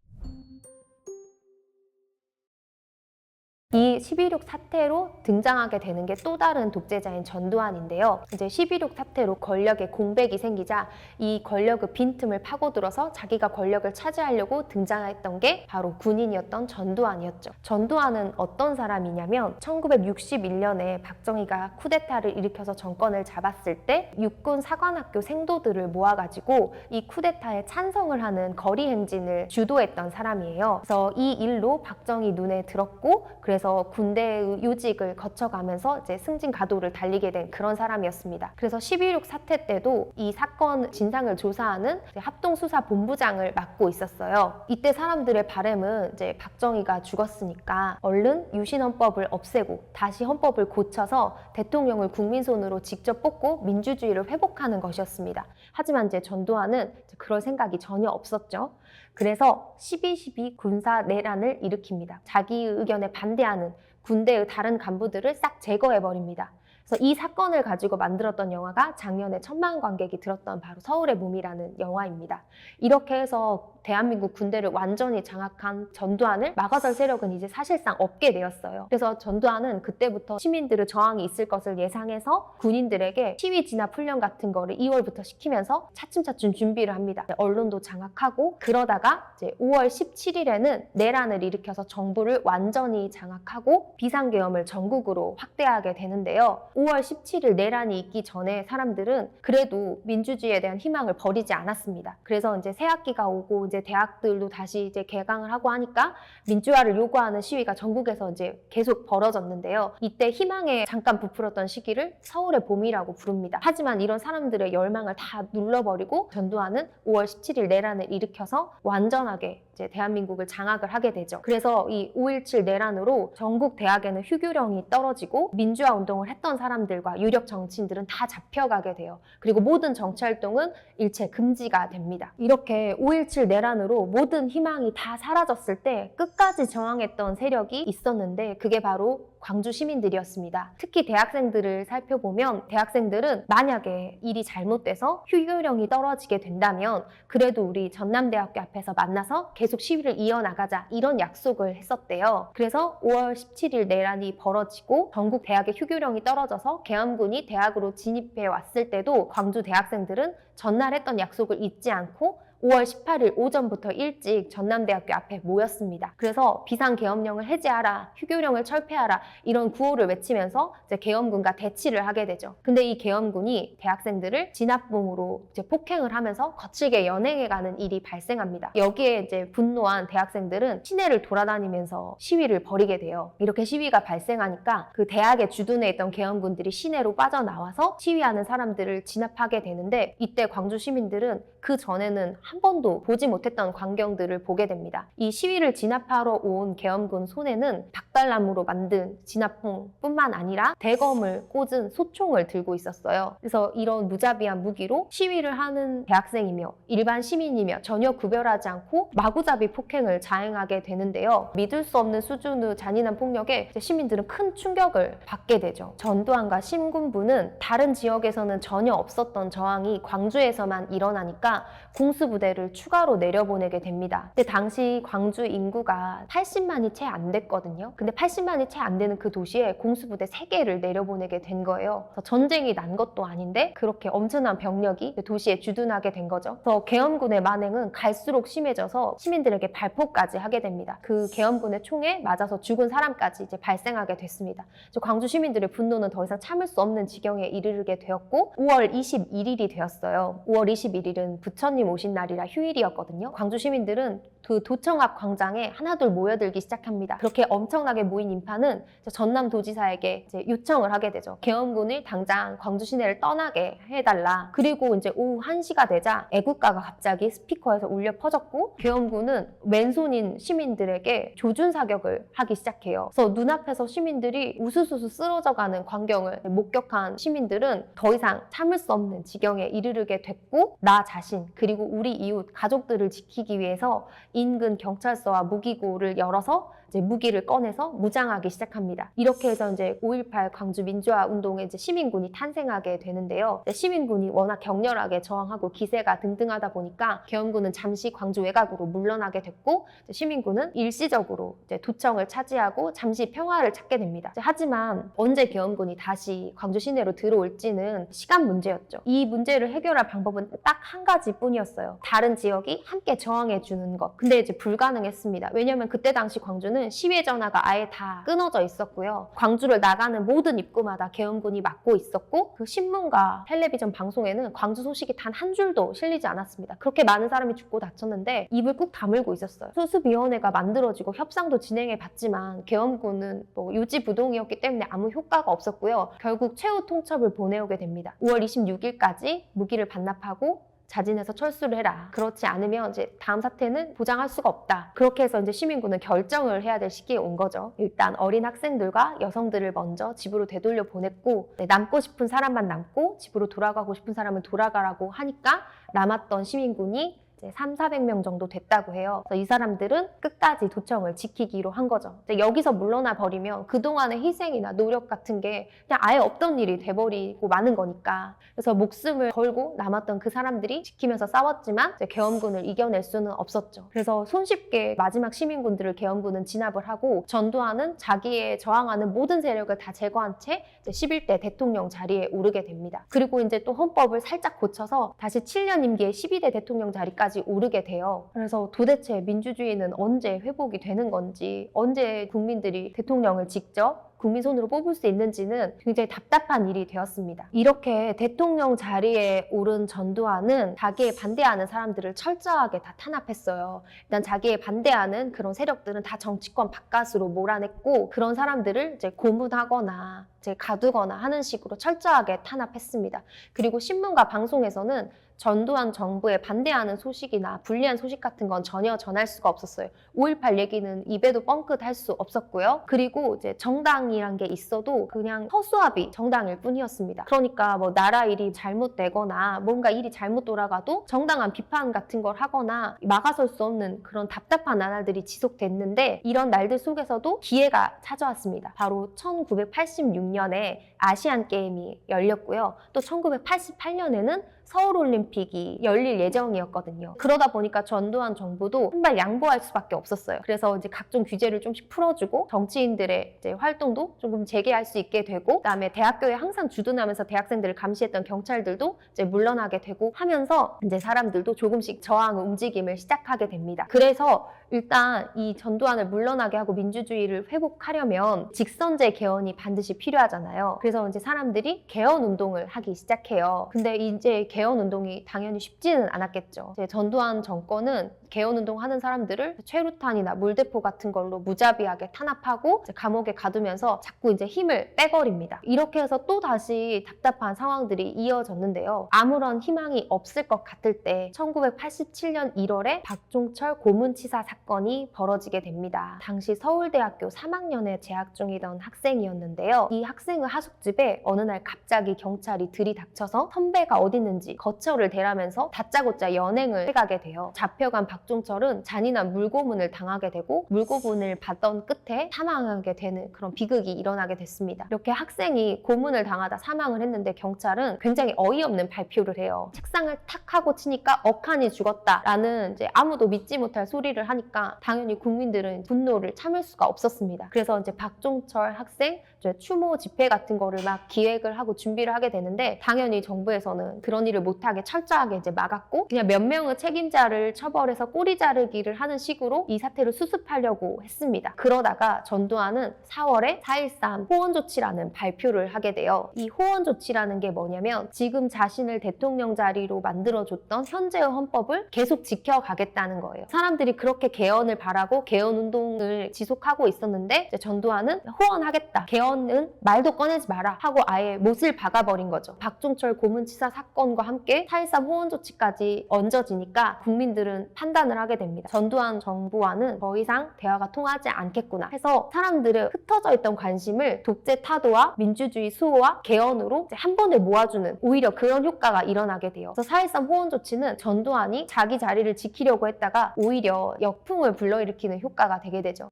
이 12.6 사태로 등장하게 되는 게 또 다른 독재자인 전두환인데요. 이제 12.6 사태로 권력의 공백이 생기자 이 권력의 빈틈을 파고들어서 자기가 권력을 차지하려고 등장했던 게 바로 군인이었던 전두환이었죠. 전두환은 어떤 사람이냐면 1961년에 박정희가 쿠데타를 일으켜서 정권을 잡았을 때 육군 사관학교 생도들을 모아가지고 이 쿠데타에 찬성을 하는 거리 행진을 주도했던 사람이에요. 그래서 이 일로 박정희 눈에 들었고, 그래서 군대의 요직을 거쳐가면서 이제 승진가도를 달리게 된 그런 사람이었습니다. 그래서 12.6 사태 때도 이 사건 진상을 조사하는 합동수사본부장을 맡고 있었어요. 이때 사람들의 바람은 이제 박정희가 죽었으니까 얼른 유신헌법을 없애고 다시 헌법을 고쳐서 대통령을 국민 손으로 직접 뽑고 민주주의를 회복하는 것이었습니다. 하지만 이제 전두환은 그럴 생각이 전혀 없었죠. 그래서 12.12 군사 내란을 일으킵니다. 자기 의견에 반대하는 군대의 다른 간부들을 싹 제거해버립니다. 그래서 이 사건을 가지고 만들었던 영화가 작년에 1,000만 관객이 들었던 바로 서울의 봄이라는 영화입니다. 이렇게 해서 대한민국 군대를 완전히 장악한 전두환을 막아설 세력은 이제 사실상 없게 되었어요. 그래서 전두환은 그때부터 시민들의 저항이 있을 것을 예상해서 군인들에게 시위 진압 훈련 같은 거를 2월부터 시키면서 차츰차츰 준비를 합니다. 언론도 장악하고, 그러다가 이제 5월 17일에는 내란을 일으켜서 정부를 완전히 장악하고 비상계엄을 전국으로 확대하게 되는데요. 5월 17일 내란이 있기 전에 사람들은 그래도 민주주의에 대한 희망을 버리지 않았습니다. 그래서 이제 새학기가 오고 이제 대학들도 다시 이제 개강을 하고 하니까 민주화를 요구하는 시위가 전국에서 이제 계속 벌어졌는데요. 이때 희망에 잠깐 부풀었던 시기를 서울의 봄이라고 부릅니다. 하지만 이런 사람들의 열망을 다 눌러버리고 전두환은 5월 17일 내란을 일으켜서 완전하게 이제 대한민국을 장악을 하게 되죠. 그래서 이 5.17 내란으로 전국 대학에는 휴교령이 떨어지고 민주화 운동을 했던 사람들과 유력 정치인들은 다 잡혀가게 돼요. 그리고 모든 정치활동은 일체 금지가 됩니다. 이렇게 5.17 내란으로 모든 희망이 다 사라졌을 때 끝까지 저항했던 세력이 있었는데 그게 바로 광주 시민들이었습니다. 특히 대학생들을 살펴보면 대학생들은 만약에 일이 잘못돼서 휴교령이 떨어지게 된다면 그래도 우리 전남대학교 앞에서 만나서 계속 시위를 이어나가자, 이런 약속을 했었대요. 그래서 5월 17일 내란이 벌어지고 전국 대학의 휴교령이 떨어져서 계엄군이 대학으로 진입해 왔을 때도 광주 대학생들은 전날 했던 약속을 잊지 않고 5월 18일 오전부터 일찍 전남대학교 앞에 모였습니다. 그래서 비상계엄령을 해제하라, 휴교령을 철폐하라, 이런 구호를 외치면서 이제 계엄군과 대치를 하게 되죠. 근데 이 계엄군이 대학생들을 진압봉으로 이제 폭행을 하면서 거칠게 연행해가는 일이 발생합니다. 여기에 이제 분노한 대학생들은 시내를 돌아다니면서 시위를 벌이게 돼요. 이렇게 시위가 발생하니까 그 대학에 주둔해 있던 계엄군들이 시내로 빠져나와서 시위하는 사람들을 진압하게 되는데, 이때 광주 시민들은 그 전에는 한 번도 보지 못했던 광경들을 보게 됩니다. 이 시위를 진압하러 온 계엄군 손에는 박달나무로 만든 진압봉뿐만 아니라 대검을 꽂은 소총을 들고 있었어요. 그래서 이런 무자비한 무기로 시위를 하는 대학생이며 일반 시민이며 전혀 구별하지 않고 마구잡이 폭행을 자행하게 되는데요. 믿을 수 없는 수준의 잔인한 폭력에 시민들은 큰 충격을 받게 되죠. 전두환과 신군부는 다른 지역에서는 전혀 없었던 저항이 광주에서만 일어나니까 공수부대를 추가로 내려보내게 됩니다. 근데 당시 광주 인구가 80만이 채 안 됐거든요. 근데 80만이 채 안 되는 그 도시에 공수부대 3개를 내려보내게 된 거예요. 그래서 전쟁이 난 것도 아닌데 그렇게 엄청난 병력이 도시에 주둔하게 된 거죠. 그래서 계엄군의 만행은 갈수록 심해져서 시민들에게 발포까지 하게 됩니다. 그 계엄군의 총에 맞아서 죽은 사람까지 이제 발생하게 됐습니다. 광주 시민들의 분노는 더 이상 참을 수 없는 지경에 이르게 되었고 5월 21일이 되었어요. 5월 21일은 부처님 오신 날이 날이라 휴일이었거든요. 광주 시민들은 그 도청 앞 광장에 하나둘 모여들기 시작합니다. 그렇게 엄청나게 모인 인파는 전남도지사에게 이제 요청을 하게 되죠. 계엄군을 당장 광주 시내를 떠나게 해달라. 그리고 이제 오후 1시가 되자 애국가가 갑자기 스피커에서 울려 퍼졌고 계엄군은 맨손인 시민들에게 조준 사격을 하기 시작해요. 그래서 눈앞에서 시민들이 우수수수 쓰러져가는 광경을 목격한 시민들은 더 이상 참을 수 없는 지경에 이르게 됐고 나 자신 그리고 우리 이웃 가족들을 지키기 위해서 인근 경찰서와 무기고를 열어서 이제 무기를 꺼내서 무장하기 시작합니다. 이렇게 해서 이제 5.18 광주 민주화 운동에 이제 시민군이 탄생하게 되는데요. 시민군이 워낙 격렬하게 저항하고 기세가 등등하다 보니까 계엄군은 잠시 광주 외곽으로 물러나게 됐고 시민군은 일시적으로 이제 도청을 차지하고 잠시 평화를 찾게 됩니다. 하지만 언제 계엄군이 다시 광주 시내로 들어올지는 시간 문제였죠. 이 문제를 해결할 방법은 딱 한 가지뿐이었어요. 다른 지역이 함께 저항해 주는 것. 근데 이제 불가능했습니다. 왜냐면 그때 당시 광주는 시외 전화가 아예 다 끊어져 있었고요. 광주를 나가는 모든 입구마다 계엄군이 막고 있었고 그 신문과 텔레비전 방송에는 광주 소식이 단 한 줄도 실리지 않았습니다. 그렇게 많은 사람이 죽고 다쳤는데 입을 꾹 다물고 있었어요. 수습위원회가 만들어지고 협상도 진행해 봤지만 계엄군은 요지부동이었기 때문에 아무 효과가 없었고요. 결국 최후 통첩을 보내오게 됩니다. 5월 26일까지 무기를 반납하고 자진해서 철수를 해라. 그렇지 않으면 이제 다음 사태는 보장할 수가 없다. 그렇게 해서 이제 시민군은 결정을 해야 될 시기에 온 거죠. 일단 어린 학생들과 여성들을 먼저 집으로 되돌려 보냈고 남고 싶은 사람만 남고 집으로 돌아가고 싶은 사람은 돌아가라고 하니까 남았던 시민군이 300~400명 정도 됐다고 해요. 그래서 이 사람들은 끝까지 도청을 지키기로 한 거죠. 여기서 물러나 버리면 그동안의 희생이나 노력 같은 게 그냥 아예 없던 일이 돼버리고 마는 거니까. 그래서 목숨을 걸고 남았던 그 사람들이 지키면서 싸웠지만 계엄군을 이겨낼 수는 없었죠. 그래서 손쉽게 마지막 시민군들을 계엄군은 진압을 하고 전두환은 자기의 저항하는 모든 세력을 다 제거한 채 11대 대통령 자리에 오르게 됩니다. 그리고 이제 또 헌법을 살짝 고쳐서 다시 7년 임기의 12대 대통령 자리까지 오르게 돼요. 그래서 도대체 민주주의는 언제 회복이 되는 건지, 언제 국민들이 대통령을 직접 국민 손으로 뽑을 수 있는지는 굉장히 답답한 일이 되었습니다. 이렇게 대통령 자리에 오른 전두환은 자기에 반대하는 사람들을 철저하게 다 탄압했어요. 일단 자기에 반대하는 그런 세력들은 다 정치권 바깥으로 몰아냈고 그런 사람들을 이제 고문하거나 이제 가두거나 하는 식으로 철저하게 탄압했습니다. 그리고 신문과 방송에서는 전두환 정부에 반대하는 소식이나 불리한 소식 같은 건 전혀 전할 수가 없었어요. 5.18 얘기는 입에도 뻥끗할 수 없었고요. 그리고 이제 정당이란 게 있어도 그냥 허수아비 정당일 뿐이었습니다. 그러니까 나라 일이 잘못되거나 뭔가 일이 잘못 돌아가도 정당한 비판 같은 걸 하거나 막아설 수 없는 그런 답답한 나날들이 지속됐는데 이런 날들 속에서도 기회가 찾아왔습니다. 바로 1986년에 아시안 게임이 열렸고요. 또 1988년에는 서울올림픽이 열릴 예정이었거든요. 그러다 보니까 전두환 정부도 한 발 양보할 수밖에 없었어요. 그래서 이제 각종 규제를 좀씩 풀어주고 정치인들의 이제 활동도 조금 재개할 수 있게 되고 그다음에 대학교에 항상 주둔하면서 대학생들을 감시했던 경찰들도 이제 물러나게 되고 하면서 이제 사람들도 조금씩 저항 움직임을 시작하게 됩니다. 그래서 일단 이 전두환을 물러나게 하고 민주주의를 회복하려면 직선제 개헌이 반드시 필요하잖아요. 그래서 이제 사람들이 개헌 운동을 하기 시작해요. 근데 이제 개헌 운동이 당연히 쉽지는 않았겠죠. 이제 전두환 정권은 개헌 운동하는 사람들을 최루탄이나 물대포 같은 걸로 무자비하게 탄압하고 이제 감옥에 가두면서 자꾸 이제 힘을 빼버립니다. 이렇게 해서 또 다시 답답한 상황들이 이어졌는데요. 아무런 희망이 없을 것 같을 때 1987년 1월에 박종철 고문치사 사건이 벌어지게 됩니다. 당시 서울대학교 3학년에 재학 중이던 학생이었는데요. 이 학생의 하숙집에 어느 날 갑자기 경찰이 들이닥쳐서 선배가 어디 있는지 거처를 대라면서 다짜고짜 연행을 해가게 돼요. 잡혀간 박종철은 잔인한 물고문을 당하게 되고 물고문을 받던 끝에 사망하게 되는 그런 비극이 일어나게 됐습니다. 이렇게 학생이 고문을 당하다 사망을 했는데 경찰은 굉장히 어이없는 발표를 해요. 책상을 탁 하고 치니까 억한이 죽었다라는 이제 아무도 믿지 못할 소리를 하니까 하니까 당연히 국민들은 분노를 참을 수가 없었습니다. 그래서 이제 박종철 학생 이제 추모 집회 같은 거를 막 기획을 하고 준비를 하게 되는데 당연히 정부에서는 그런 일을 못하게 철저하게 이제 막았고 그냥 몇 명의 책임자를 처벌해서 꼬리 자르기를 하는 식으로 이 사태를 수습하려고 했습니다. 그러다가 전두환은 4월에 4.13 호원 조치라는 발표를 하게 돼요. 이 호원 조치라는 게 뭐냐면 지금 자신을 대통령 자리로 만들어줬던 현재의 헌법을 계속 지켜가겠다는 거예요. 사람들이 그렇게 개헌을 바라고 개헌 운동을 지속하고 있었는데 이제 전두환은 호원하겠다. 개헌은 말도 꺼내지 마라 하고 아예 못을 박아버린 거죠. 박종철 고문치사 사건과 함께 4.13 호원 조치까지 얹어지니까 국민들은 판단을 하게 됩니다. 전두환 정부와는 더 이상 대화가 통하지 않겠구나 해서 사람들의 흩어져 있던 관심을 독재 타도와 민주주의 수호와 개헌으로 이제 한 번에 모아주는 오히려 그런 효과가 일어나게 돼요. 그래서 4.13 호원 조치는 전두환이 자기 자리를 지키려고 했다가 오히려 역풍을 불러일으키는 효과가 되게 되죠.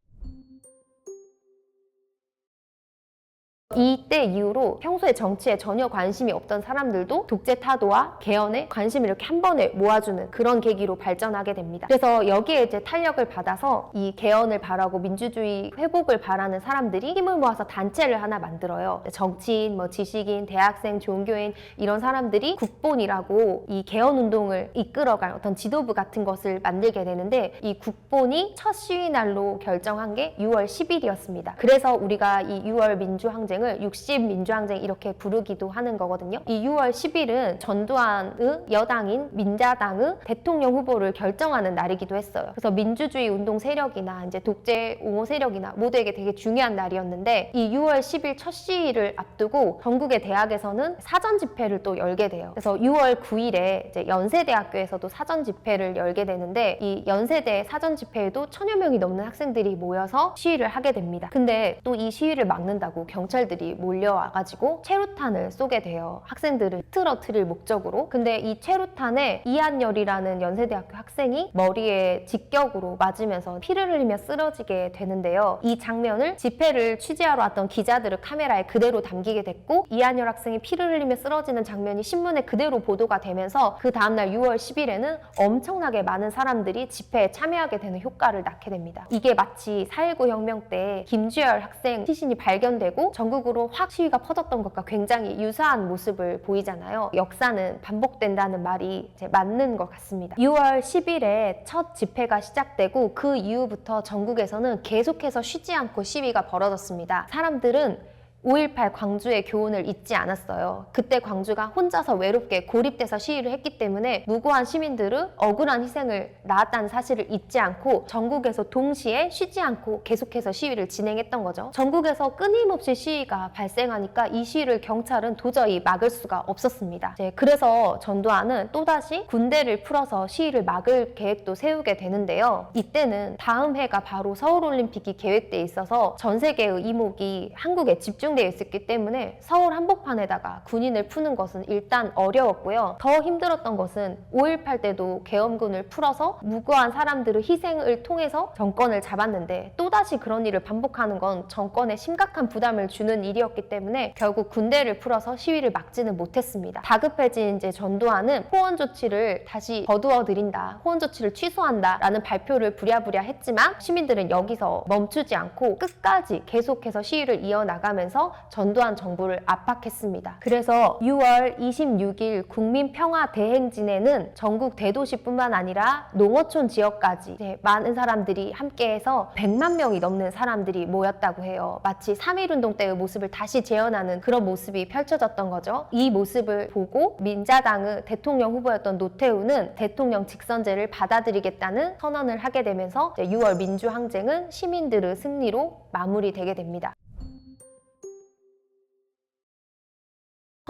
이때 이후로 평소에 정치에 전혀 관심이 없던 사람들도 독재 타도와 개헌에 관심을 이렇게 한 번에 모아주는 그런 계기로 발전하게 됩니다. 그래서 여기에 이제 탄력을 받아서 이 개헌을 바라고 민주주의 회복을 바라는 사람들이 힘을 모아서 단체를 하나 만들어요. 정치인, 지식인, 대학생, 종교인 이런 사람들이 국본이라고 이 개헌 운동을 이끌어갈 어떤 지도부 같은 것을 만들게 되는데 이 국본이 첫 시위 날로 결정한 게 6월 10일이었습니다. 그래서 우리가 이 6월 민주항쟁 60 민주항쟁 이렇게 부르기도 하는 거거든요. 이 6월 10일은 전두환의 여당인 민자당의 대통령 후보를 결정하는 날이기도 했어요. 그래서 민주주의 운동 세력이나 이제 독재 옹호 세력이나 모두에게 되게 중요한 날이었는데 이 6월 10일 첫 시위를 앞두고 전국의 대학에서는 사전 집회를 또 열게 돼요. 그래서 6월 9일에 이제 연세대학교에서도 사전 집회를 열게 되는데 이 연세대 사전 집회에도 1000여 명이 넘는 학생들이 모여서 시위를 하게 됩니다. 근데 또 이 시위를 막는다고 경찰들이 몰려와가지고 체루탄을 쏘게 돼요. 학생들을 흐트러뜨릴 목적으로. 근데 이 체루탄에 이한열이라는 연세대학교 학생이 머리에 직격으로 맞으면서 피를 흘리며 쓰러지게 되는데요. 이 장면을 집회를 취재하러 왔던 기자들의 카메라에 그대로 담기게 됐고 이한열 학생이 피를 흘리며 쓰러지는 장면이 신문에 그대로 보도가 되면서 그 다음날 6월 10일에는 엄청나게 많은 사람들이 집회에 참여하게 되는 효과를 낳게 됩니다. 이게 마치 4.19 혁명 때 김주열 학생 시신이 발견되고 전국으로 확 시위가 퍼졌던 것과 굉장히 유사한 모습을 보이잖아요. 역사는 반복된다는 말이 이제 맞는 것 같습니다. 6월 10일에 첫 집회가 시작되고 그 이후부터 전국에서는 계속해서 쉬지 않고 시위가 벌어졌습니다. 사람들은 5.18 광주의 교훈을 잊지 않았어요. 그때 광주가 혼자서 외롭게 고립돼서 시위를 했기 때문에 무고한 시민들은 억울한 희생을 낳았다는 사실을 잊지 않고 전국에서 동시에 쉬지 않고 계속해서 시위를 진행했던 거죠. 전국에서 끊임없이 시위가 발생하니까 이 시위를 경찰은 도저히 막을 수가 없었습니다. 그래서 전두환은 또다시 군대를 풀어서 시위를 막을 계획도 세우게 되는데요. 이때는 다음 해가 바로 서울올림픽이 계획돼 있어서 전 세계의 이목이 한국에 집중되어 있었기 때문에 서울 한복판에다가 군인을 푸는 것은 일단 어려웠고요. 더 힘들었던 것은 5.18 때도 계엄군을 풀어서 무고한 사람들의 희생을 통해서 정권을 잡았는데 또다시 그런 일을 반복하는 건 정권에 심각한 부담을 주는 일이었기 때문에 결국 군대를 풀어서 시위를 막지는 못했습니다. 다급해진 이제 전두환은 호원 조치를 다시 거두어 들인다, 호원 조치를 취소한다 라는 발표를 부랴부랴 했지만 시민들은 여기서 멈추지 않고 끝까지 계속해서 시위를 이어나가면서 전두환 정부를 압박했습니다. 그래서 6월 26일 국민평화대행진에는 전국 대도시뿐만 아니라 농어촌 지역까지 많은 사람들이 함께해서 100만 명이 넘는 사람들이 모였다고 해요. 마치 3.1운동 때의 모습을 다시 재현하는 그런 모습이 펼쳐졌던 거죠. 이 모습을 보고 민자당의 대통령 후보였던 노태우는 대통령 직선제를 받아들이겠다는 선언을 하게 되면서 6월 민주항쟁은 시민들의 승리로 마무리되게 됩니다.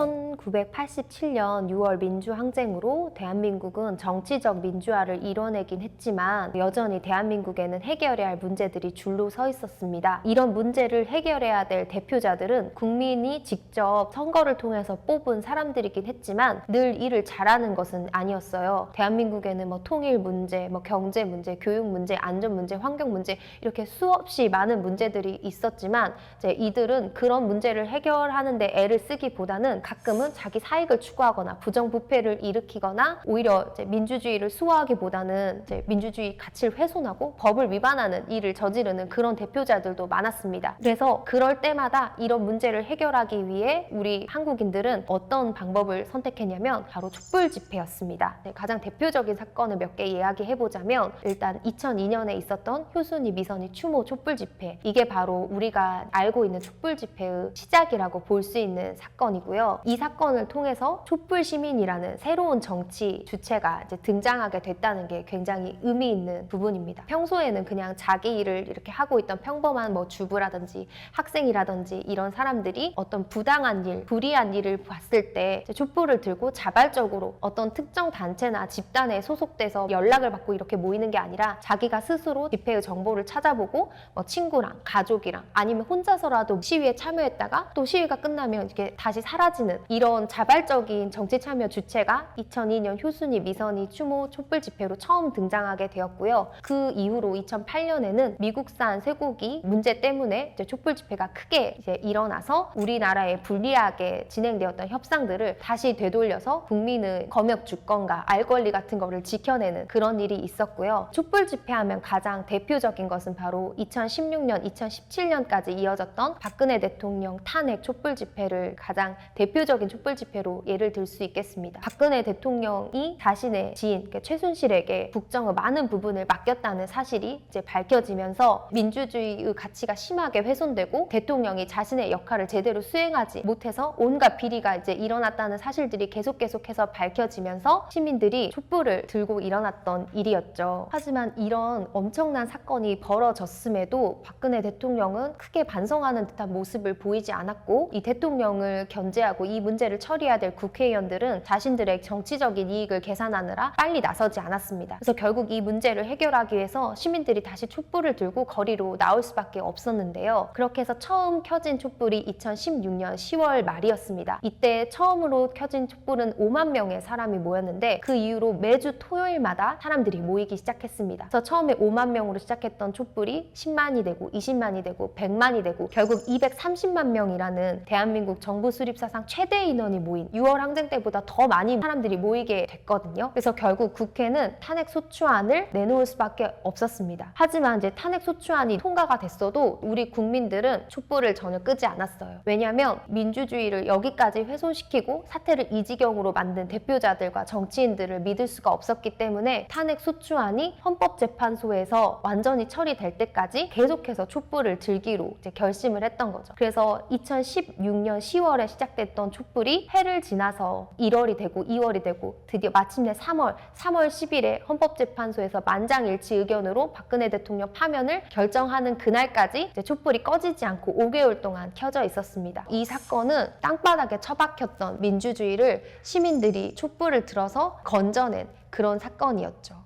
1987년 6월 민주항쟁으로 대한민국은 정치적 민주화를 이뤄내긴 했지만 여전히 대한민국에는 해결해야 할 문제들이 줄로 서 있었습니다. 이런 문제를 해결해야 될 대표자들은 국민이 직접 선거를 통해서 뽑은 사람들이긴 했지만 늘 일을 잘하는 것은 아니었어요. 대한민국에는 통일 문제, 경제 문제, 교육 문제, 안전 문제, 환경 문제 이렇게 수없이 많은 문제들이 있었지만 이들은 그런 문제를 해결하는 데 애를 쓰기보다는 가끔은 자기 사익을 추구하거나 부정부패를 일으키거나 오히려 이제 민주주의를 수호하기보다는 이제 민주주의 가치를 훼손하고 법을 위반하는 일을 저지르는 그런 대표자들도 많았습니다. 그래서 그럴 때마다 이런 문제를 해결하기 위해 우리 한국인들은 어떤 방법을 선택했냐면 바로 촛불 집회였습니다. 가장 대표적인 사건을 몇 개 이야기해보자면 일단 2002년에 있었던 효순이, 미선이, 추모 촛불 집회, 이게 바로 우리가 알고 있는 촛불 집회의 시작이라고 볼 수 있는 사건이고요. 이 사건을 통해서 촛불 시민이라는 새로운 정치 주체가 이제 등장하게 됐다는 게 굉장히 의미 있는 부분입니다. 평소에는 그냥 자기 일을 이렇게 하고 있던 평범한 뭐 주부라든지 학생이라든지 이런 사람들이 어떤 부당한 일, 불이한 일을 봤을 때 이제 촛불을 들고 자발적으로 어떤 특정 단체나 집단에 소속돼서 연락을 받고 이렇게 모이는 게 아니라 자기가 스스로 집회의 정보를 찾아보고 뭐 친구랑 가족이랑 아니면 혼자서라도 시위에 참여했다가 또 시위가 끝나면 이렇게 다시 사라지는 이런 자발적인 정치 참여 주체가 2002년 효순이, 미선이, 추모 촛불 집회로 처음 등장하게 되었고요. 그 이후로 2008년에는 미국산 쇠고기 문제 때문에 이제 촛불 집회가 크게 이제 일어나서 우리나라에 불리하게 진행되었던 협상들을 다시 되돌려서 국민의 검역 주권과 알 권리 같은 거를 지켜내는 그런 일이 있었고요. 촛불 집회하면 가장 대표적인 것은 바로 2016년, 2017년까지 이어졌던 박근혜 대통령 탄핵 촛불 집회를 가장 대표적인 촛불 집회로 예를 들 수 있겠습니다. 박근혜 대통령이 자신의 지인 최순실에게 국정의 많은 부분을 맡겼다는 사실이 이제 밝혀지면서 민주주의의 가치가 심하게 훼손되고 대통령이 자신의 역할을 제대로 수행하지 못해서 온갖 비리가 이제 일어났다는 사실들이 계속해서 밝혀지면서 시민들이 촛불을 들고 일어났던 일이었죠. 하지만 이런 엄청난 사건이 벌어졌음에도 박근혜 대통령은 크게 반성하는 듯한 모습을 보이지 않았고, 이 대통령을 견제하고 이 문제를 처리해야 될 국회의원들은 자신들의 정치적인 이익을 계산하느라 빨리 나서지 않았습니다. 그래서 결국 이 문제를 해결하기 위해서 시민들이 다시 촛불을 들고 거리로 나올 수밖에 없었는데요. 그렇게 해서 처음 켜진 촛불이 2016년 10월 말이었습니다. 이때 처음으로 켜진 촛불은 5만 명의 사람이 모였는데 그 이후로 매주 토요일마다 사람들이 모이기 시작했습니다. 그래서 처음에 5만 명으로 시작했던 촛불이 10만이 되고 20만이 되고 100만이 되고 결국 230만 명이라는 대한민국 정부 수립 사상 최대 인원이 모인 6월 항쟁 때보다 더 많이 사람들이 모이게 됐거든요. 그래서 결국 국회는 탄핵 소추안을 내놓을 수밖에 없었습니다. 하지만 이제 탄핵 소추안이 통과가 됐어도 우리 국민들은 촛불을 전혀 끄지 않았어요. 왜냐하면 민주주의를 여기까지 훼손시키고 사태를 이 지경으로 만든 대표자들과 정치인들을 믿을 수가 없었기 때문에 탄핵 소추안이 헌법재판소에서 완전히 처리될 때까지 계속해서 촛불을 들기로 이제 결심을 했던 거죠. 그래서 2016년 10월에 시작됐던 촛불이 해를 지나서 1월이 되고 2월이 되고 드디어 마침내 3월 10일에 헌법재판소에서 만장일치 의견으로 박근혜 대통령 파면을 결정하는 그날까지 이제 촛불이 꺼지지 않고 5개월 동안 켜져 있었습니다. 이 사건은 땅바닥에 처박혔던 민주주의를 시민들이 촛불을 들어서 건져낸 그런 사건이었죠.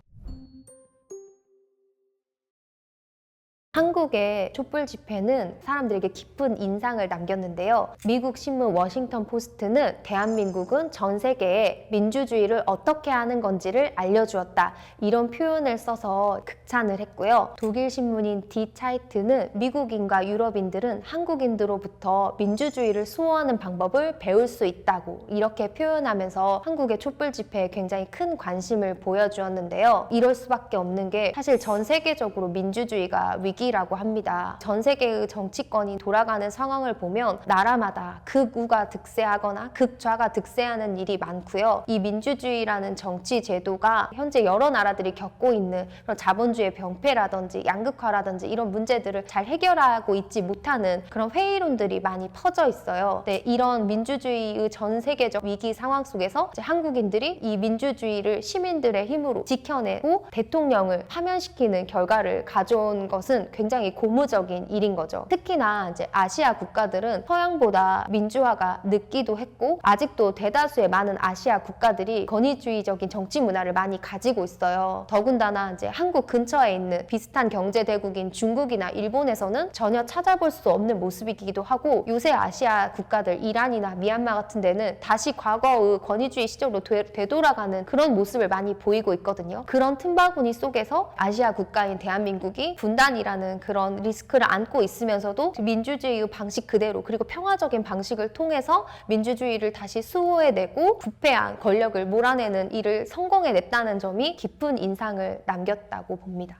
한국의 촛불 집회는 사람들에게 깊은 인상을 남겼는데요. 미국 신문 워싱턴 포스트는 대한민국은 전 세계에 민주주의를 어떻게 하는 건지를 알려주었다, 이런 표현을 써서 극찬을 했고요. 독일 신문인 디 차이트는 미국인과 유럽인들은 한국인들로부터 민주주의를 수호하는 방법을 배울 수 있다고 이렇게 표현하면서 한국의 촛불 집회에 굉장히 큰 관심을 보여주었는데요. 이럴 수밖에 없는 게 사실 전 세계적으로 민주주의가 위기라고 합니다. 전 세계의 정치권이 돌아가는 상황을 보면 나라마다 극우가 득세하거나 극좌가 득세하는 일이 많고요. 이 민주주의라는 정치 제도가 현재 여러 나라들이 겪고 있는 그런 자본주의 병폐라든지 양극화라든지 이런 문제들을 잘 해결하고 있지 못하는 그런 회의론들이 많이 퍼져 있어요. 네, 이런 민주주의의 전 세계적 위기 상황 속에서 이제 한국인들이 이 민주주의를 시민들의 힘으로 지켜내고 대통령을 파면시키는 결과를 가져온 것은 굉장히 고무적인 일인 거죠. 특히나 이제 아시아 국가들은 서양보다 민주화가 늦기도 했고 아직도 대다수의 많은 아시아 국가들이 권위주의적인 정치 문화를 많이 가지고 있어요. 더군다나 이제 한국 근처에 있는 비슷한 경제 대국인 중국이나 일본에서는 전혀 찾아볼 수 없는 모습이기도 하고, 요새 아시아 국가들 이란이나 미얀마 같은 데는 다시 과거의 권위주의 시절로 되돌아가는 그런 모습을 많이 보이고 있거든요. 그런 틈바구니 속에서 아시아 국가인 대한민국이 분단이라는 된다는 그런 리스크를 안고 있으면서도 민주주의 방식 그대로 그리고 평화적인 방식을 통해서 민주주의를 다시 수호해내고 부패한 권력을 몰아내는 일을 성공해냈다는 점이 깊은 인상을 남겼다고 봅니다.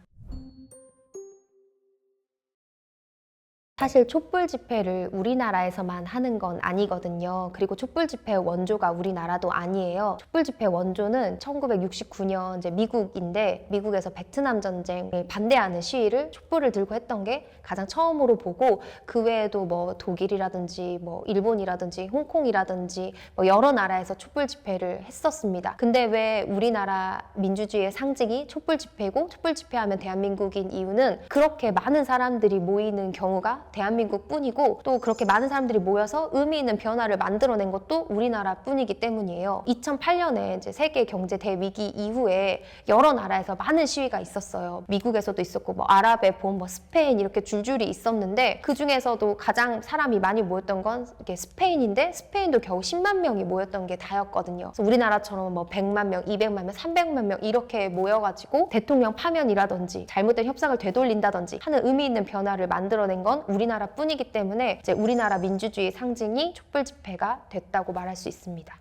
사실 촛불 집회를 우리나라에서만 하는 건 아니거든요. 그리고 촛불 집회 원조가 우리나라도 아니에요. 촛불 집회 원조는 1969년 이제 미국인데 미국에서 베트남 전쟁을 반대하는 시위를 촛불을 들고 했던 게 가장 처음으로 보고 그 외에도 뭐 독일이라든지 뭐 일본이라든지 홍콩이라든지 뭐 여러 나라에서 촛불 집회를 했었습니다. 근데 왜 우리나라 민주주의의 상징이 촛불 집회고 촛불 집회하면 대한민국인 이유는 그렇게 많은 사람들이 모이는 경우가 대한민국 뿐이고 또 그렇게 많은 사람들이 모여서 의미 있는 변화를 만들어낸 것도 우리나라 뿐이기 때문이에요. 2008년에 이제 세계 경제 대위기 이후에 여러 나라에서 많은 시위가 있었어요. 미국에서도 있었고 뭐 아랍의 봄, 뭐 스페인 이렇게 줄줄이 있었는데 그 중에서도 가장 사람이 많이 모였던 건 이게 스페인인데 스페인도 겨우 10만 명이 모였던 게 다였거든요. 그래서 우리나라처럼 뭐 100만 명, 200만 명, 300만 명 이렇게 모여가지고 대통령 파면이라든지 잘못된 협상을 되돌린다든지 하는 의미 있는 변화를 만들어낸 건 우리나라 뿐이기 때문에 이제 우리나라 민주주의 상징이 촛불 집회가 됐다고 말할 수 있습니다.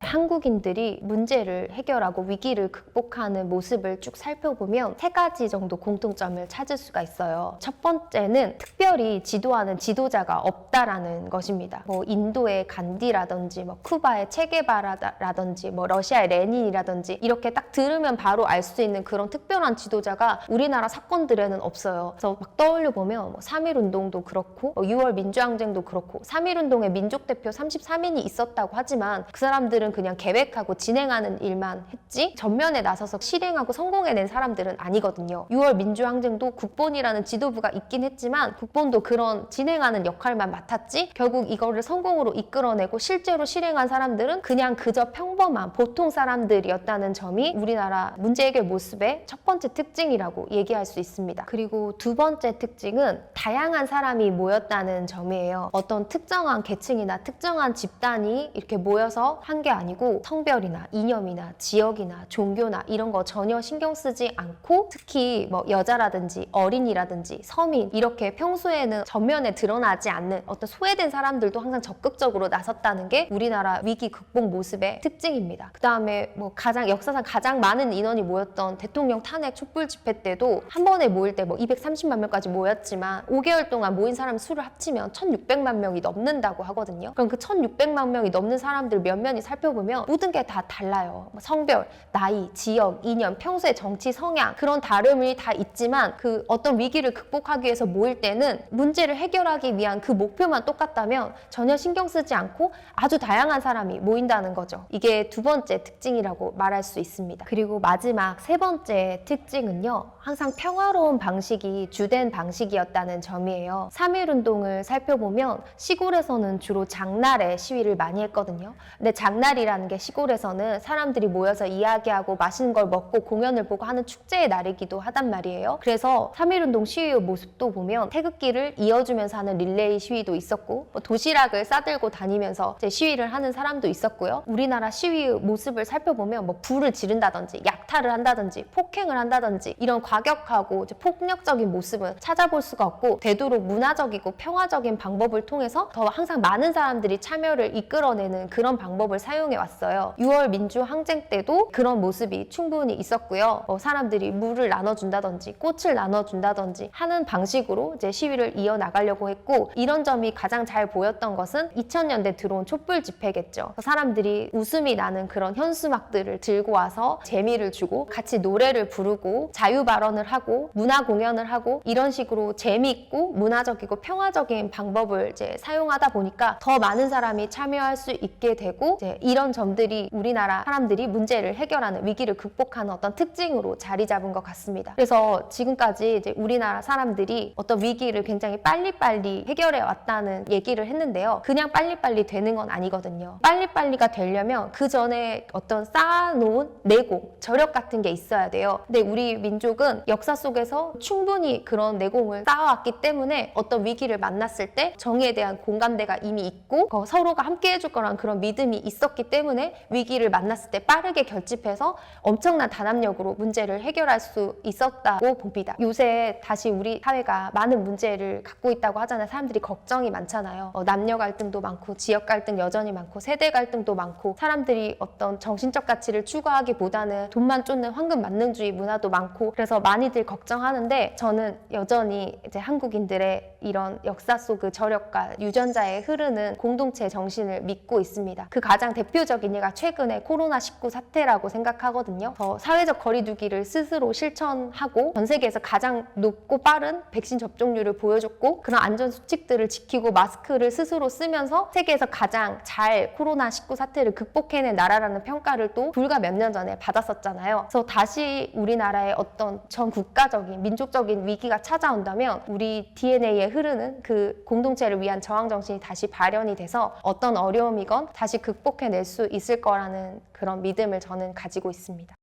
한국인들이 문제를 해결하고 위기를 극복하는 모습을 쭉 살펴보면 세 가지 정도 공통점을 찾을 수가 있어요. 첫 번째는 특별히 지도하는 지도자가 없다라는 것입니다. 뭐 인도의 간디라든지 뭐 쿠바의 체게바라라든지 뭐 러시아의 레닌이라든지 이렇게 딱 들으면 바로 알 수 있는 그런 특별한 지도자가 우리나라 사건들에는 없어요. 그래서 막 떠올려 보면 뭐 3.1운동도 그렇고 6월 민주항쟁도 그렇고 3.1운동에 민족대표 33인이 있었다고 하지만 그 사람들은 그냥 계획하고 진행하는 일만 했지 전면에 나서서 실행하고 성공해낸 사람들은 아니거든요. 6월 민주항쟁도 국본이라는 지도부가 있긴 했지만 국본도 그런 진행하는 역할만 맡았지 결국 이거를 성공으로 이끌어내고 실제로 실행한 사람들은 그냥 그저 평범한 보통 사람들이었다는 점이 우리나라 문제 해결 모습의 첫 번째 특징이라고 얘기할 수 있습니다. 그리고 두 번째 특징은 다양한 사람이 모였다는 점이에요. 어떤 특정한 계층이나 특정한 집단이 이렇게 모여서 한 게 아니고 성별이나 이념이나 지역이나 종교나 이런 거 전혀 신경 쓰지 않고 특히 뭐 여자라든지 어린이라든지 서민 이렇게 평소에는 전면에 드러나지 않는 어떤 소외된 사람들도 항상 적극적으로 나섰다는 게 우리나라 위기 극복 모습의 특징입니다. 그 다음에 뭐 역사상 가장 많은 인원이 모였던 대통령 탄핵 촛불 집회 때도 한 번에 모일 때 뭐 230만 명까지 모였지만 5개월 동안 모인 사람 수를 합치면 1600만 명이 넘는다고 하거든요. 그럼 그 1600만 명이 넘는 사람들 면면이 살펴보면 모든 게 다 달라요. 성별, 나이, 지역, 이념, 평소의 정치 성향 그런 다름이 다 있지만 그 어떤 위기를 극복하기 위해서 모일 때는 문제를 해결하기 위한 그 목표만 똑같다면 전혀 신경 쓰지 않고 아주 다양한 사람이 모인다는 거죠. 이게 두 번째 특징이라고 말할 수 있습니다. 그리고 마지막 세 번째 특징은요. 항상 평화로운 방식이 주된 방식이었다는 점이에요. 3.1운동을 살펴보면 시골에서는 주로 장날에 시위를 많이 했거든요. 근데 장날이라는 게 시골에서는 사람들이 모여서 이야기하고 맛있는 걸 먹고 공연을 보고 하는 축제의 날이기도 하단 말이에요. 그래서 3.1운동 시위의 모습도 보면 태극기를 이어주면서 하는 릴레이 시위도 있었고 뭐 도시락을 싸들고 다니면서 이제 시위를 하는 사람도 있었고요. 우리나라 시위의 모습을 살펴보면 뭐 불을 지른다든지 약탈을 한다든지 폭행을 한다든지 이런 과격하고 이제 폭력적인 모습은 찾아볼 수가 없고 되도록 문화적이고 평화적인 방법을 통해서 더 항상 많은 사람들이 참여를 이끌어내는 그런 방법을 사용해 왔어요. 6월 민주항쟁 때도 그런 모습이 충분히 있었고요. 사람들이 물을 나눠준다든지 꽃을 나눠준다든지 하는 방식으로 이제 시위를 이어나가려고 했고 이런 점이 가장 잘 보였던 것은 2000년대 들어온 촛불 집회겠죠. 사람들이 웃음이 나는 그런 현수막들을 들고 와서 재미를 주고 같이 노래를 부르고 자유 발언을 하고 문화 공연을 하고 이런 식으로 재미있고 문화적이고 평화적인 방법을 이제 사용하다 보니까 더 많은 사람이 참여할 수 있게 되고 이제 이런 점들이 우리나라 사람들이 문제를 해결하는 위기를 극복하는 어떤 특징으로 자리 잡은 것 같습니다. 그래서 지금까지 이제 우리나라 사람들이 어떤 위기를 굉장히 빨리빨리 해결해 왔다는 얘기를 했는데요. 그냥 빨리빨리 되는 건 아니거든요. 빨리빨리가 되려면 그 전에 어떤 쌓아놓은 내공, 저력 같은 게 있어야 돼요. 근데 우리 민족은 역사 속에서 충분히 그런 내공을 쌓아왔기 때문에 어떤 위기를 만났을 때 정의에 대한 공감대가 이미 있고 서로가 함께 해줄 거란 그런 믿음이 있었기 때문에 위기를 만났을 때 빠르게 결집해서 엄청난 단합력으로 문제를 해결할 수 있었다고 봅니다. 요새 다시 우리 사회가 많은 문제를 갖고 있다고 하잖아요. 사람들이 걱정이 많잖아요. 남녀 갈등도 많고 지역 갈등 여전히 많고 세대 갈등도 많고 사람들이 어떤 정신적 가치를 추구하기보다는 돈만 쫓는 황금 만능주의 문화도 많고 그래서 많이들 걱정하는데 저는 여전히 이제 한국인들의 이런 역사 속 그 저력과 유전자에 흐르는 공동체 정신을 믿고 있습니다. 그 가장 대표적인 예가 최근에 코로나19 사태라고 생각하거든요. 사회적 거리두기를 스스로 실천하고 전 세계에서 가장 높고 빠른 백신 접종률을 보여줬고 그런 안전 수칙들을 지키고 마스크를 스스로 쓰면서 세계에서 가장 잘 코로나19 사태를 극복해낸 나라라는 평가를 또 불과 몇 년 전에 받았었잖아요. 그래서 다시 우리나라의 어떤 전 국가적인 민족적인 위기가 찾아온다면 우리 DNA에 흐르는 그 공동체를 위한 저항 정신이 다시 발현이 돼서 어떤 어려움이건 다시 극복해낼 수 있을 거라는 그런 믿음을 저는 가지고 있습니다.